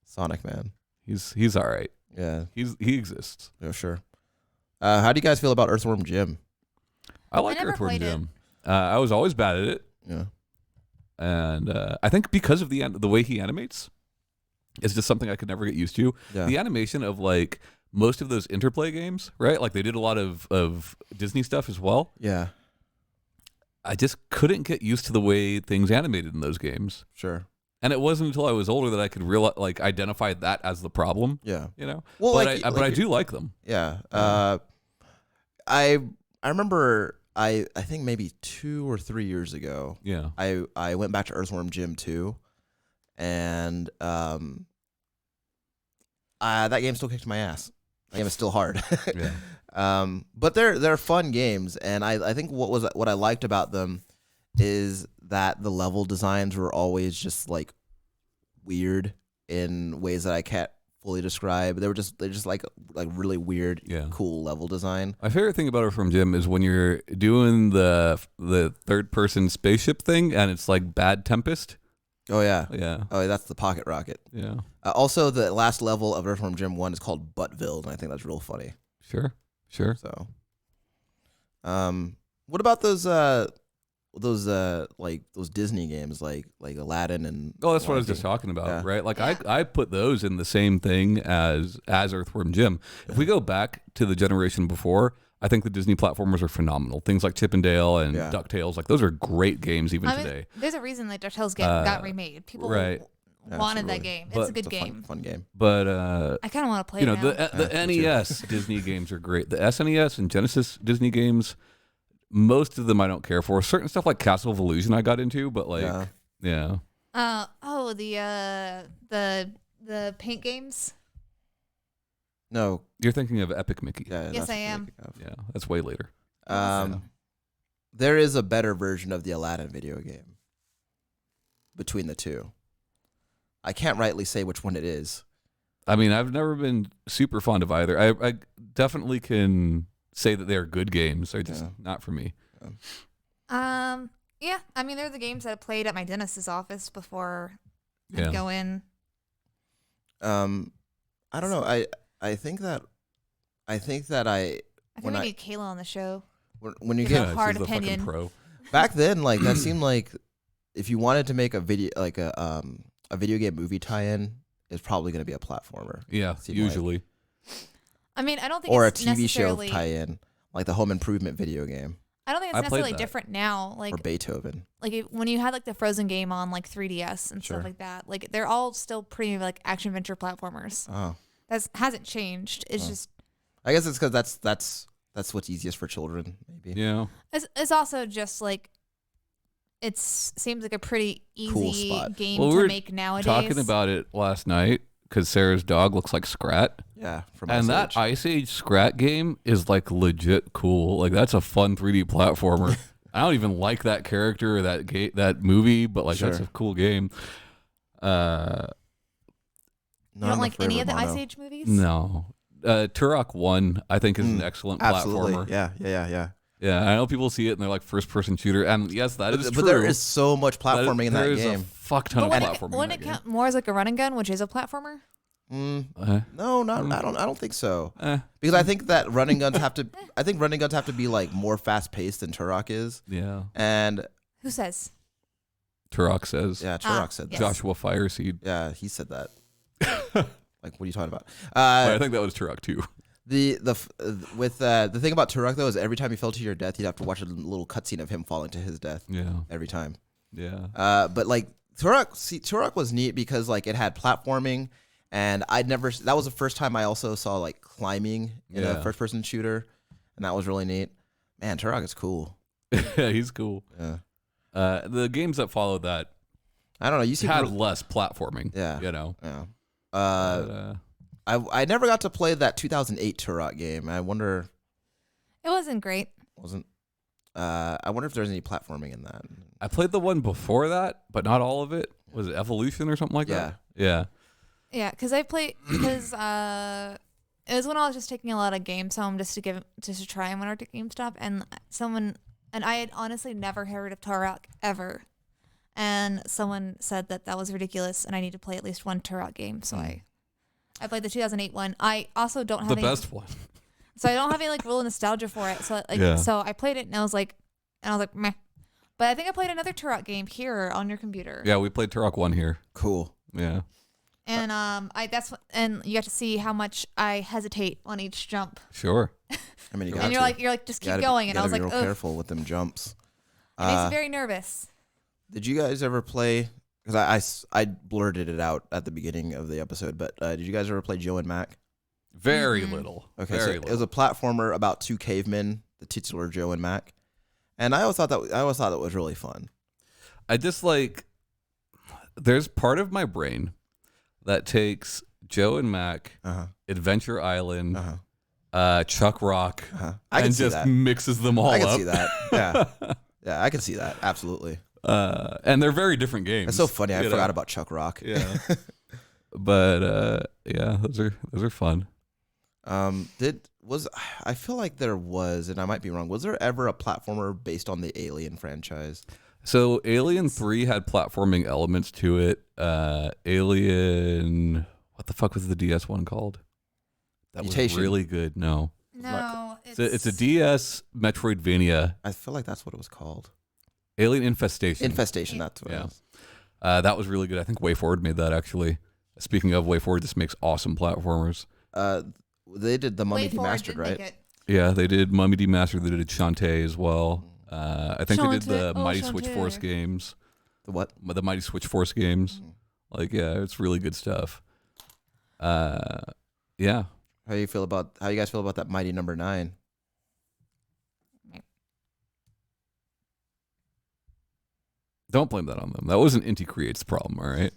S1: Sonic Man.
S3: He's all right.
S1: Yeah.
S3: He exists.
S1: Yeah, sure. How do you guys feel about Earthworm Jim?
S3: I like Earthworm Jim. I was always bad at it.
S1: Yeah.
S3: And I think because of the way he animates, it's just something I could never get used to.
S1: Yeah.
S3: The animation of like most of those Interplay games, right? Like they did a lot of Disney stuff as well.
S1: Yeah.
S3: I just couldn't get used to the way things animated in those games.
S1: Sure.
S3: And it wasn't until I was older that I could identify that as the problem.
S1: Yeah.
S3: You know?
S1: Well,
S3: but I do like them.
S1: Yeah. I remember I think maybe 2 or 3 years ago.
S3: Yeah.
S1: I went back to Earthworm Jim 2, and that game still kicked my ass. That game is still hard.
S3: Yeah.
S1: But they're fun games, and I think what I liked about them is that the level designs were always just like weird in ways that I can't fully describe. They're just like really weird, cool level design.
S3: My favorite thing about Earthworm Jim is when you're doing the third person spaceship thing, and it's like Bad Tempest.
S1: Oh yeah,
S3: yeah.
S1: Oh, that's the pocket rocket.
S3: Yeah.
S1: Also, the last level of Earthworm Jim 1 is called Buttville, and I think that's real funny.
S3: Sure.
S1: So, what about those Disney games like Aladdin and?
S3: Oh, that's what I was just talking about, right? Like I put those in the same thing as Earthworm Jim. If we go back to the generation before, I think the Disney platformers are phenomenal. Things like Chip and Dale and DuckTales, like those are great games even today.
S2: There's a reason that DuckTales got remade. People wanted that game. It's a good game.
S1: Fun game.
S3: But
S2: I kind of want to play.
S3: You know,
S2: it now.
S3: the NES Disney games are great. The SNES and Genesis Disney games, most of them I don't care for. Certain stuff like Castle of Illusion I got into, but like yeah.
S2: The paint games.
S1: No.
S3: You're thinking of Epic Mickey.
S1: Yeah,
S2: Yes,
S1: that's
S2: I
S1: what I'm
S2: am.
S1: thinking of.
S3: Yeah, that's way later.
S1: There is a better version of the Aladdin video game between the two. I can't rightly say which one it is.
S3: I mean, I've never been super fond of either. I definitely can say that they're good games. They're just not for me.
S2: Yeah. I mean, they're the games that I played at my dentist's office before
S3: Yeah.
S2: I'd go in.
S1: I don't know. I think that
S2: I think we need Kayla on the show.
S1: when you
S2: Give
S1: get
S2: a hard
S3: she's the fucking
S2: opinion.
S3: pro.
S1: back then, like that seemed like if you wanted to make a video like a video game movie tie-in, it's probably going to be a platformer.
S3: Yeah,
S1: Seemed
S3: usually.
S2: I mean, I don't think
S1: Or a
S2: it's
S1: TV show
S2: necessarily.
S1: tie-in, like the Home Improvement video game
S2: I don't think
S3: I
S2: it's
S3: played
S2: necessarily
S3: that.
S2: different now. Like
S1: or Beethoven.
S2: when you had like the Frozen game on like 3DS and
S1: Sure.
S2: stuff like that. Like they're all still pretty like action adventure platformers.
S1: Oh,
S2: That hasn't changed. It's just
S1: I guess it's because that's what's easiest for children, maybe.
S3: Yeah.
S2: it's also just like seems like a pretty
S1: Cool
S2: easy
S1: spot.
S2: game
S3: Well, we
S2: to
S3: were
S2: make nowadays.
S3: Talking about it last night because Sarah's dog looks like Scrat.
S1: Yeah, from
S3: And
S1: Ice
S3: that
S1: Age.
S3: Ice Age Scrat game is like legit cool. Like that's a fun 3D platformer. I don't even like that character or that movie, but like that's
S1: Sure.
S3: a cool game.
S2: You don't like any of the Ice Age movies?
S3: No. Turok 1 I think is an excellent
S1: Absolutely.
S3: platformer.
S1: Yeah.
S3: Yeah, I know people see it and they're like first person shooter, and yes, that is
S1: But
S3: true.
S1: there is so much platforming in that
S3: There is
S1: game.
S3: a fuck ton
S2: But
S3: of
S2: wouldn't
S3: platforming.
S2: it, wouldn't it count more as like a run and gun, which is a platformer?
S1: No, not. I don't think so.
S3: Eh.
S1: Because I think that running guns have to. I think running guns have to be like more fast paced than Turok is.
S3: Yeah.
S1: And
S2: Who says?
S3: Turok says.
S1: yeah, Turok said
S2: yes.
S1: that.
S3: Joshua Fireseed.
S1: Yeah, he said that. Like, what are you talking about?
S3: I think that was Turok too.
S1: The thing about Turok though is every time he fell to your death, you'd have to watch a little cutscene of him falling to his death.
S3: Yeah.
S1: Every time.
S3: Yeah.
S1: But like Turok was neat because like it had platforming, and that was the first time I also saw like climbing in a first person shooter, and that was really neat. Man, Turok is cool.
S3: Yeah, he's cool.
S1: Yeah.
S3: The games that followed that
S1: I don't know. You
S3: had less platforming.
S1: Yeah.
S3: You know.
S1: Yeah.
S3: But,
S1: I never got to play that 2008 Turok game. I wonder
S2: It wasn't great.
S1: I wonder if there's any platforming in that.
S3: I played the one before that, but not all of it. Was it Evolution or something like that? Yeah.
S2: Yeah, because it was when I was just taking a lot of games home just to try them when I worked at GameStop, and I had honestly never heard of Turok ever, and someone said that was ridiculous, and I need to play at least one Turok game, so I played the 2008 one. I also don't have
S3: The
S2: any,
S3: best one.
S2: so I don't have any like real nostalgia for it. So so I played it and I was like meh. But I think I played another Turok game here on your computer.
S3: Yeah, we played Turok 1 here.
S1: Cool.
S3: Yeah.
S2: And and you got to see how much I hesitate on each jump.
S3: Sure.
S1: I mean,
S2: And you're like just keep going, and I was like,
S1: real
S2: ugh.
S1: careful with them jumps.
S2: It makes me very nervous.
S1: Did you guys ever play? Because I blurted it out at the beginning of the episode, but did you guys ever play Joe and Mac?
S3: Very little.
S1: Okay,
S3: Very
S1: so
S3: little.
S1: it was a platformer about two cavemen, the titular Joe and Mac, and I always thought that was really fun.
S3: I just like. There's part of my brain that takes Joe and Mac, Adventure Island, Chuck Rock,
S1: I can
S3: and
S1: see
S3: just
S1: that.
S3: mixes them all
S1: I can
S3: up.
S1: see that. Yeah, yeah, I can see that. Absolutely.
S3: And they're very different games.
S1: It's so funny. I
S3: you
S1: forgot
S3: know?
S1: about Chuck Rock.
S3: Yeah. But yeah, those are fun.
S1: I feel like there was, and I might be wrong. Was there ever a platformer based on the Alien franchise?
S3: So Alien 3 had platforming elements to it. Alien, what the fuck was the DS one called? That was
S1: Mutation.
S3: really good. No.
S2: No,
S3: It's a DS Metroidvania.
S1: I feel like that's what it was called.
S3: Alien Infestation.
S1: Infestation. That's what it
S3: Yeah.
S1: was.
S3: That was really good. I think WayForward made that actually. Speaking of WayForward, this makes awesome platformers.
S1: They did the Mummy
S2: Way Forward
S1: Demastered,
S2: did
S1: right?
S2: make it.
S3: Yeah, they did Mummy Demastered. They did Shantae as well. I think they did the
S2: Shantae. Oh,
S3: Mighty Switch
S2: Shantae.
S3: Force games.
S1: The what?
S3: The Mighty Switch Force games. Like, yeah, it's really good stuff. Yeah.
S1: How you guys feel about that Mighty Number 9?
S3: Don't blame that on them. That wasn't Inti Create's problem, all right?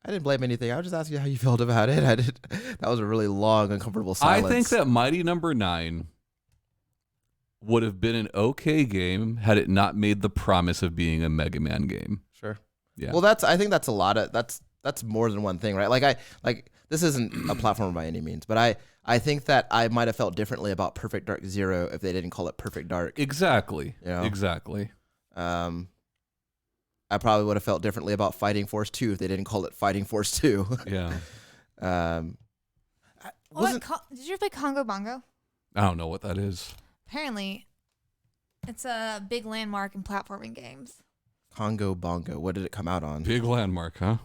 S1: I didn't blame anything. I was just asking how you felt about it. I did. That was a really long, uncomfortable silence.
S3: I think that Mighty Number 9 would have been an okay game had it not made the promise of being a Mega Man game.
S1: Sure.
S3: Yeah.
S1: Well, I think that's a lot of that's more than one thing, right? Like this isn't a platformer by any means, but I think that I might have felt differently about Perfect Dark Zero if they didn't call it Perfect Dark.
S3: Exactly.
S1: You know?
S3: Exactly.
S1: I probably would have felt differently about Fighting Force 2 if they didn't call it Fighting Force 2.
S3: Yeah.
S2: Did you play Congo Bongo?
S3: I don't know what that is.
S2: Apparently, it's a big landmark in platforming games.
S1: Congo Bongo. What did it come out on?
S3: Big landmark, huh?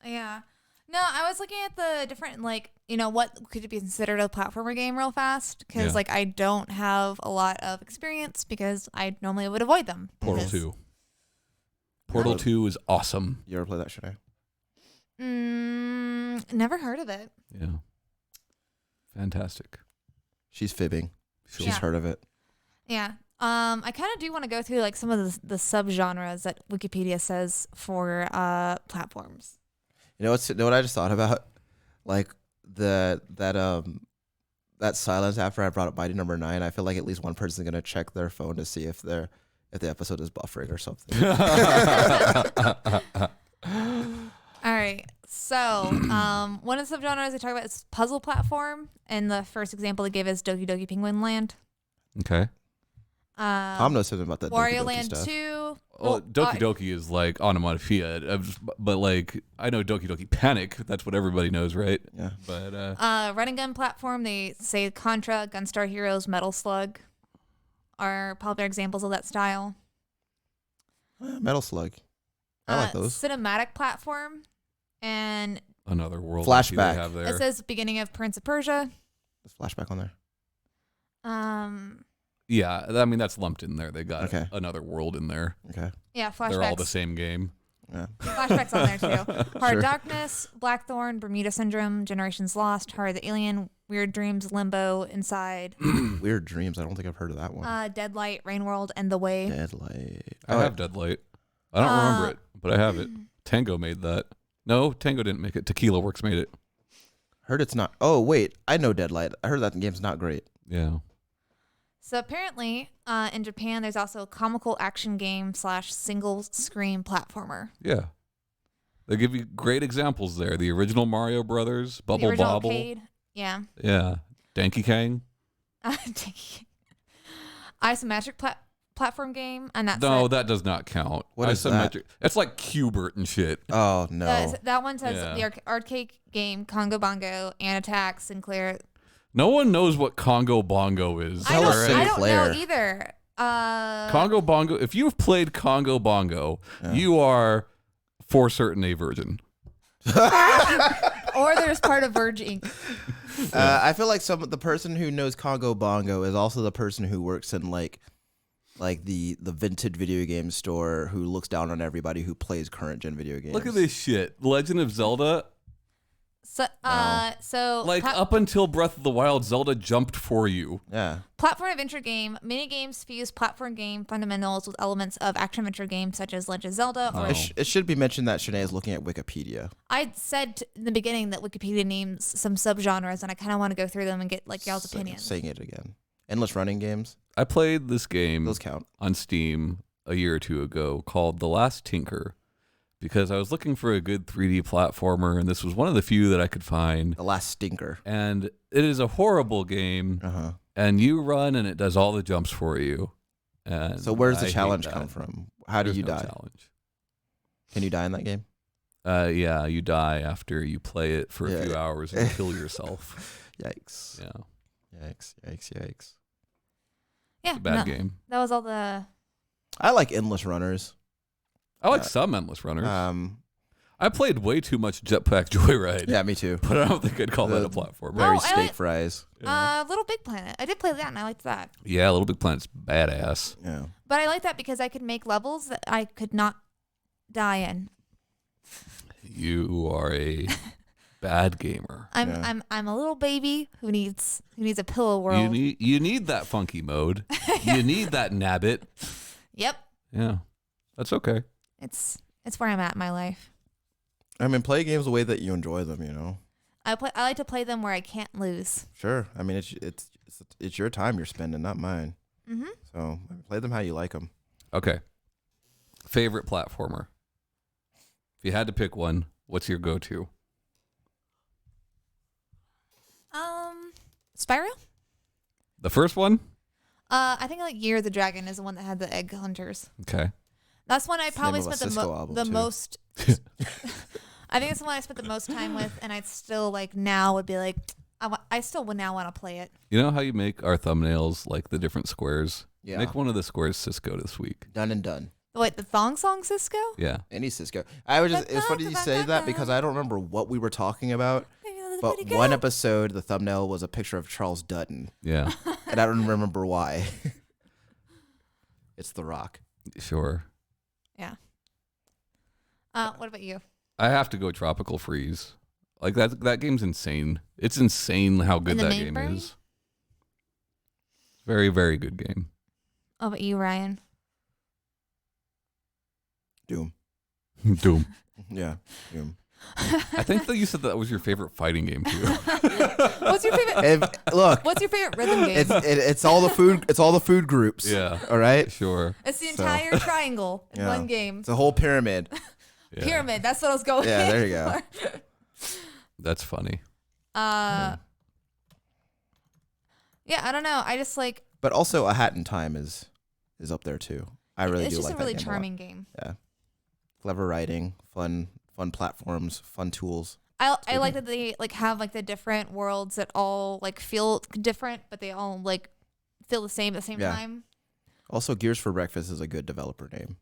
S2: Yeah. No, I was looking at the different, like, what could be considered a platformer game real fast. Because, I don't have a lot of experience because I normally would avoid them.
S3: Portal 2. Portal 2 is awesome.
S1: You ever play that, Shanae?
S2: Never heard of it.
S3: Yeah. Fantastic.
S1: She's fibbing.
S3: Sure.
S1: She's heard of it.
S2: Yeah. I kind of do want to go through, like, some of the subgenres that Wikipedia says for platforms.
S1: You know what I just thought about? Like that silence after I brought up Mighty Number 9. I feel like at least one person's gonna check their phone to see if the episode is buffering or something.
S2: All right. So, one of the subgenres they talk about is puzzle platform, and the first example they give is Doki Doki Penguin Land.
S3: Okay.
S1: Tom knows something about that
S2: Wario
S1: Doki Doki
S2: Land
S1: stuff.
S2: 2.
S3: Well, Doki Doki is like onomatopoeia, but like I know Doki Doki Panic. That's what everybody knows, right?
S1: Yeah.
S3: But
S2: Run and gun platform, they say Contra, Gunstar Heroes, Metal Slug are popular examples of that style.
S1: Metal Slug. I like those.
S2: Cinematic platform, and
S3: another world
S1: Flashback.
S3: they have there.
S2: it says beginning of Prince of Persia.
S1: There's Flashback on there.
S3: Yeah, I mean that's lumped in there. They got
S1: Okay.
S3: another world in there.
S1: Okay.
S2: Yeah, flashbacks.
S3: They're all the same game.
S1: Yeah.
S2: Flashbacks on there too. Heart
S1: Sure.
S2: of Darkness, Blackthorn, Bermuda Syndrome, Generations Lost, Heart of the Alien, Weird Dreams, Limbo, Inside,
S1: Weird Dreams. I don't think I've heard of that one.
S2: Deadlight, Rain World, and The Way.
S1: Deadlight.
S3: I have Deadlight. I don't remember it, but I have it. Tango made that. No, Tango didn't make it. Tequila Works made it.
S1: Heard it's not. Oh wait, I know Deadlight. I heard that game's not great.
S3: Yeah.
S2: So apparently, in Japan, there's also a comical action game / single screen platformer.
S3: Yeah. They give you great examples there. The original Mario Brothers,
S2: The
S3: Bubble
S2: original
S3: Bobble.
S2: arcade. Yeah.
S3: Yeah. Donkey Kong.
S2: Isometric platform game. And that's
S3: No, that does not count.
S1: What is that?
S3: It's like Q*bert and shit.
S1: Oh no.
S2: that one says
S3: Yeah.
S2: the arcade game, Congo Bongo, and Attack, Sinclair.
S3: No one knows what Congo Bongo is.
S1: Tell us,
S2: I don't
S1: Sinclair.
S2: know either.
S3: Congo Bongo. If you've played Congo Bongo, you are for certain a virgin.
S2: Or there's part of Verge Inc.
S1: I feel like the person who knows Congo Bongo is also the person who works in like the vintage video game store who looks down on everybody who plays current gen video games.
S3: Look at this shit. Legend of Zelda.
S2: So
S3: Like up until Breath of the Wild, Zelda jumped for you.
S1: Yeah.
S2: platform adventure game. Mini games fuse platform game fundamentals with elements of action adventure games such as Legend of Zelda. Or
S1: It should be mentioned that Shanae is looking at Wikipedia.
S2: I said in the beginning that Wikipedia names some subgenres, and I kind of want to go through them and get like y'all's opinions.
S1: Saying it again. Endless running games.
S3: I played this game
S1: Those count.
S3: on Steam a year or two ago called The Last Tinker because I was looking for a good 3D platformer, and this was one of the few that I could find.
S1: The Last Stinker.
S3: And it is a horrible game,
S1: Uh-huh.
S3: and you run, and it does all the jumps for you. And
S1: So where's the
S3: I hate
S1: challenge
S3: that.
S1: come from? How do
S3: There's
S1: you
S3: no
S1: die?
S3: Challenge.
S1: Can you die in that game?
S3: Yeah, you die after you play it for a
S1: Yeah.
S3: few hours and kill yourself.
S1: Yikes.
S3: Yeah,
S1: Yikes.
S2: Yeah,
S3: it's a bad game.
S2: That was all the.
S1: I like Endless Runners.
S3: I like some Endless Runners.
S1: Um,
S3: I played way too much Jetpack Joyride.
S1: yeah, me too.
S3: But I don't think I'd call that a
S1: The-
S3: platformer.
S1: Very
S2: I
S1: steak
S2: like-
S1: fries.
S2: Little Big Planet. I did play that, and I liked that.
S3: Yeah, Little Big Planet's badass.
S1: Yeah.
S2: But I like that because I could make levels that I could not die in.
S3: You are a bad gamer.
S2: I'm a little baby who needs a pillow world.
S3: You need that funky mode. You need that nabbit.
S2: Yep.
S3: Yeah, that's okay.
S2: It's where I'm at in my life.
S1: I mean, play games the way that you enjoy them. You know.
S2: I like to play them where I can't lose.
S1: Sure. I mean, it's your time you're spending, not mine.
S2: Mm-hmm.
S1: So play them how you like them.
S3: Okay. Favorite platformer? If you had to pick one, what's your go-to?
S2: Spyro?
S3: The first one?
S2: I think like Year of the Dragon is the one that had the egg hunters.
S3: Okay.
S2: That's one I
S1: It's the
S2: probably
S1: name of a
S2: spent
S1: Cisco album, too.
S2: most. I think it's the one I spent the most time with, and I'd still like now would be like, I still would now want to play it.
S3: You know how you make our thumbnails like the different squares?
S1: Yeah.
S3: Make one of the squares Cisco this week.
S1: Done and done.
S2: Wait, the thong song Cisco?
S3: Yeah.
S1: Any Cisco. It's funny you say that because I don't remember what we were talking about. But one episode, the thumbnail was a picture of Charles Dutton.
S3: Yeah.
S1: And I don't remember why. It's The Rock.
S3: Sure.
S2: Yeah. What about you?
S3: I have to go Tropical Freeze. Like that game's insane. It's insane how good
S2: In the
S3: that
S2: main
S3: game
S2: brain?
S3: is. Very, very good game.
S2: What about you, Ryan?
S1: Doom.
S3: Doom.
S1: Yeah. Doom.
S3: I think that you said that was your favorite fighting game too.
S2: What's your favorite?
S1: Look,
S2: What's your favorite rhythm game?
S1: it's all the food. It's all the food groups.
S3: Yeah.
S1: All right.
S3: Sure.
S2: It's the
S1: So-
S2: entire triangle in
S1: Yeah.
S2: one game.
S1: It's a whole pyramid.
S3: Yeah.
S2: Pyramid. That's what I was going.
S1: Yeah, there you go.
S3: That's funny.
S2: Yeah, I don't know. I just like.
S1: But also, A Hat in Time is up there too. I really
S2: It's
S1: do
S2: just
S1: like
S2: a really
S1: that game a lot.
S2: charming game.
S1: Yeah. Clever writing, fun platforms, fun tools.
S2: I like that they like have like the different worlds that all like feel different, but they all like feel the same at the same
S1: Yeah.
S2: time.
S1: Also, Gears for Breakfast is a good developer name.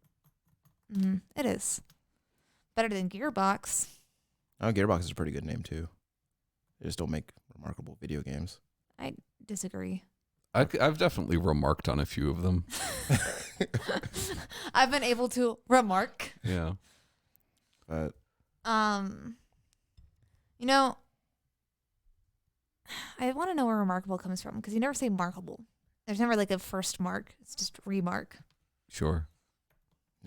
S2: It is better than Gearbox.
S1: Oh, Gearbox is a pretty good name too. They just don't make remarkable video games.
S2: I disagree.
S3: I've definitely remarked on a few of them.
S2: I've been able to remark.
S3: Yeah.
S1: But
S2: You know, I want to know where remarkable comes from because you never say markable. There's never like a first mark. It's just remark.
S3: Sure.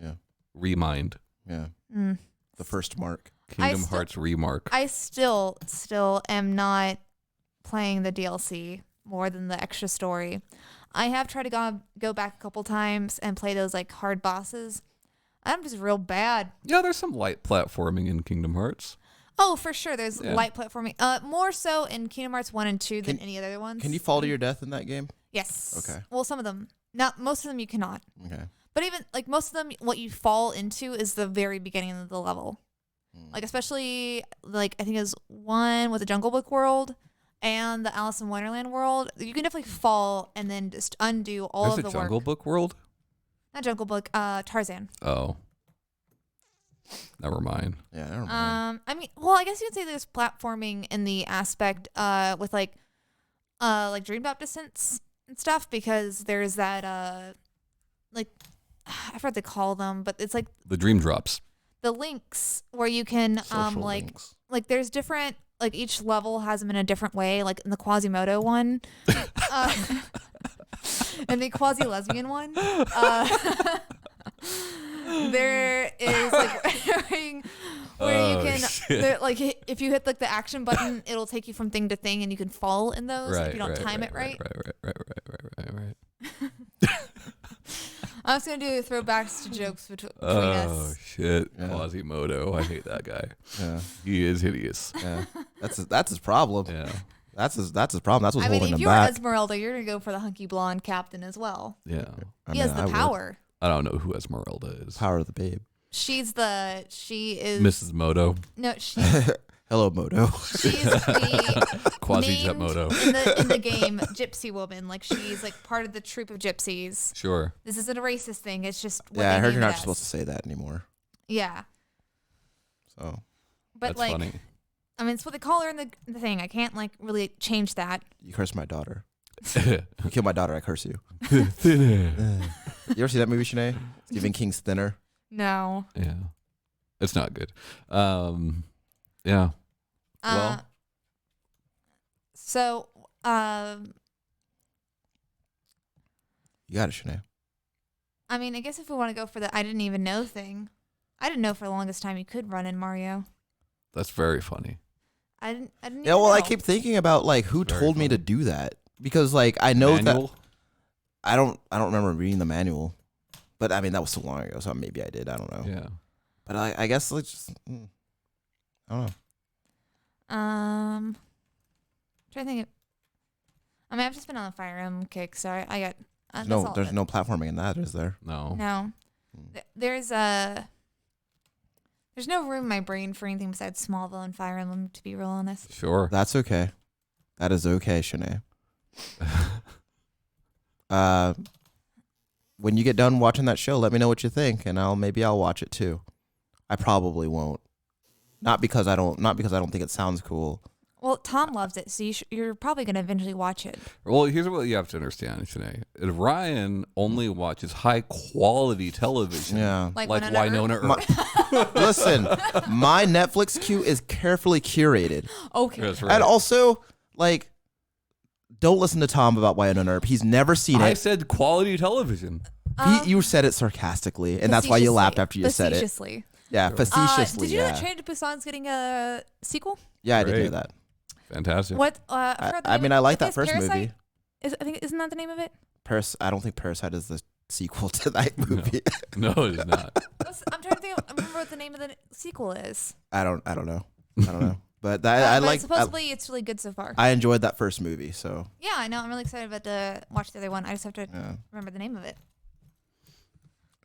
S1: yeah,
S3: Remind.
S1: yeah.
S2: Mm.
S1: The first mark.
S3: Kingdom
S2: still-
S3: Hearts Remark.
S2: I still am not playing the DLC more than the extra story. I have tried to go back a couple times and play those like hard bosses. I'm just real bad.
S3: Yeah, there's some light platforming in Kingdom Hearts.
S2: Oh, for sure. There's
S3: Yeah.
S2: light platforming. More so in Kingdom Hearts 1 and 2 than any other ones.
S1: Can you fall to your death in that game?
S2: Yes.
S1: Okay.
S2: Well, some of them. Not most of them you cannot.
S1: Okay.
S2: But even like most of them, what you fall into is the very beginning of the level. Like especially like I think it was one with the Jungle Book world and the Alice in Wonderland world. You can definitely fall and then just undo all
S3: There's
S2: of
S3: a
S2: the
S3: Jungle
S2: work.
S3: Book world?
S2: Not Jungle Book. Tarzan.
S3: Oh. Never mind.
S1: Yeah, I don't know.
S2: I mean, well, I guess you could say there's platforming in the aspect with like Dream Drop Distance and stuff because there's that like I forgot what they call them, but it's like
S3: The Dream Drops.
S2: the links where you can
S1: Social
S2: like
S1: links.
S2: like there's different like each level has them in a different way. Like in the Quasimodo one, and the quasi lesbian one. There is like where you can like if you hit like the action button, it'll take you from thing to thing, and you can fall in those if you don't time it right.
S3: Right.
S2: I was gonna do throwbacks to jokes between
S3: Oh
S2: us.
S3: shit,
S1: Yeah.
S3: Quasimodo! I hate that guy.
S1: Yeah,
S3: He is hideous.
S1: yeah. That's his problem.
S3: Yeah,
S1: That's his problem. That's what's
S2: I mean,
S1: holding
S2: if
S1: him
S2: you're
S1: back.
S2: Esmeralda, you're gonna go for the hunky blonde captain as well.
S3: yeah.
S1: I
S2: He
S1: mean,
S2: has the
S1: I would.
S2: power.
S3: I don't know who Esmeralda is.
S1: Power of the babe.
S2: She is
S3: Mrs. Moto,
S2: no she
S1: Hello, Moto.
S2: she's the
S3: Quasi
S2: named
S3: Jet Moto.
S2: in the game gypsy woman. Like she's like part of the troop of gypsies.
S3: Sure.
S2: This isn't a racist thing. It's just what
S1: Yeah, I
S2: they
S1: heard
S2: name
S1: you're
S2: it
S1: not
S2: as.
S1: supposed to say that anymore.
S2: Yeah,
S1: So
S2: but
S3: That's
S2: like
S3: funny.
S2: I mean, it's what they call her in the thing. I can't like really change that.
S1: you curse my daughter. You kill my daughter, I curse you.
S3: Thinner.
S1: You ever see that movie, Shanae? Stephen King's Thinner.
S2: No.
S3: Yeah, it's not good. Yeah. Well.
S2: So
S1: You got it, Shanae.
S2: I mean, I guess if we want to go for the I didn't even know thing, I didn't know for the longest time you could run in Mario.
S3: That's very funny.
S2: I didn't.
S1: Yeah,
S2: even
S1: well, I
S2: know.
S1: keep thinking about like who
S3: Very
S1: told me to
S3: funny.
S1: do that because like I know
S3: Manual?
S1: that I don't remember reading the manual, but I mean that was so long ago, so maybe I did. I don't know.
S3: Yeah.
S1: But I guess let's just I don't know.
S2: Trying to think. I mean, I've just been on a Fire Emblem kick, so I got.
S1: There's no platforming in that, is there?
S3: No.
S2: No. There's no room in my brain for anything besides Smallville and Fire Emblem, to be real honest.
S3: Sure.
S1: That's okay. That is okay, Shanae. When you get done watching that show, let me know what you think, and maybe I'll watch it too. I probably won't. Not because I don't think it sounds cool.
S2: Well, Tom loves it, so you're probably going to eventually watch it.
S3: Well, here's what you have to understand, Shanae. Ryan only watches high quality television.
S1: Yeah.
S2: Like
S3: Winona Earp.
S1: Listen, my Netflix queue is carefully curated.
S2: Okay.
S3: That's right.
S1: And also, like, don't listen to Tom about Winona Earp. He's never seen
S3: I
S1: it.
S3: said quality television.
S1: You said it sarcastically, and that's why you laughed after you said it.
S2: Facetiously.
S1: Yeah, facetiously.
S2: Did you know
S1: yeah.
S2: that Train to Busan's getting a sequel?
S1: Yeah, I did
S3: Great.
S1: know that.
S3: Fantastic.
S2: What?
S1: I mean, I like that first movie.
S2: Isn't that the name of it?
S1: I don't think Parasite is the sequel to that movie.
S3: No, it is not.
S2: I'm trying to think. I remember what the name of the sequel is.
S1: I don't know. But I like.
S2: Supposedly, it's really good so far.
S1: I enjoyed that first movie, so
S2: Yeah, I know. I'm really excited about to watch the other one. I just have to
S1: yeah.
S2: remember the name of it.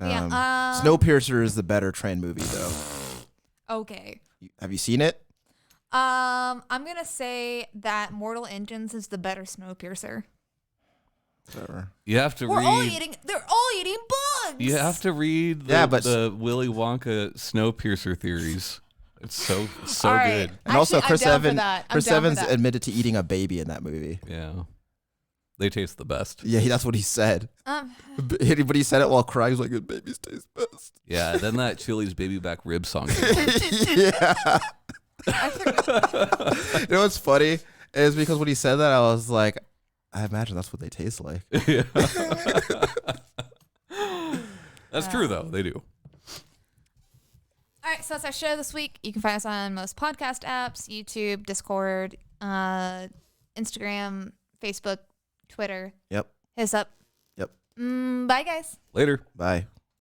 S1: Yeah. Snowpiercer is the better train movie, though.
S2: Okay.
S1: Have you seen it?
S2: I'm gonna say that Mortal Engines is the better Snowpiercer.
S1: Whatever.
S3: You have to
S2: They're
S3: read.
S2: all eating bugs.
S3: You have to read the Willy Wonka Snowpiercer theories. It's so
S2: All right.
S3: good.
S1: And also,
S2: Actually,
S1: Chris
S2: I'm down for
S1: Evans.
S2: that. I'm
S1: Chris
S2: down for
S1: Evans
S2: that.
S1: admitted to eating a baby in that movie.
S3: Yeah. They taste the best.
S1: Yeah, that's what he said. But he said it while crying. He was like, "Babies taste best."
S3: Yeah. Then that Chili's baby back rib song.
S1: Yeah. You know what's funny is because when he said that, I was like, I imagine that's what they taste like.
S3: Yeah. That's true though. They do.
S2: All right, so that's our show this week. You can find us on most podcast apps: YouTube, Discord, Instagram, Facebook, Twitter.
S1: Yep.
S2: Hit us up.
S1: Yep.
S2: Bye, guys.
S3: Later.
S1: Bye.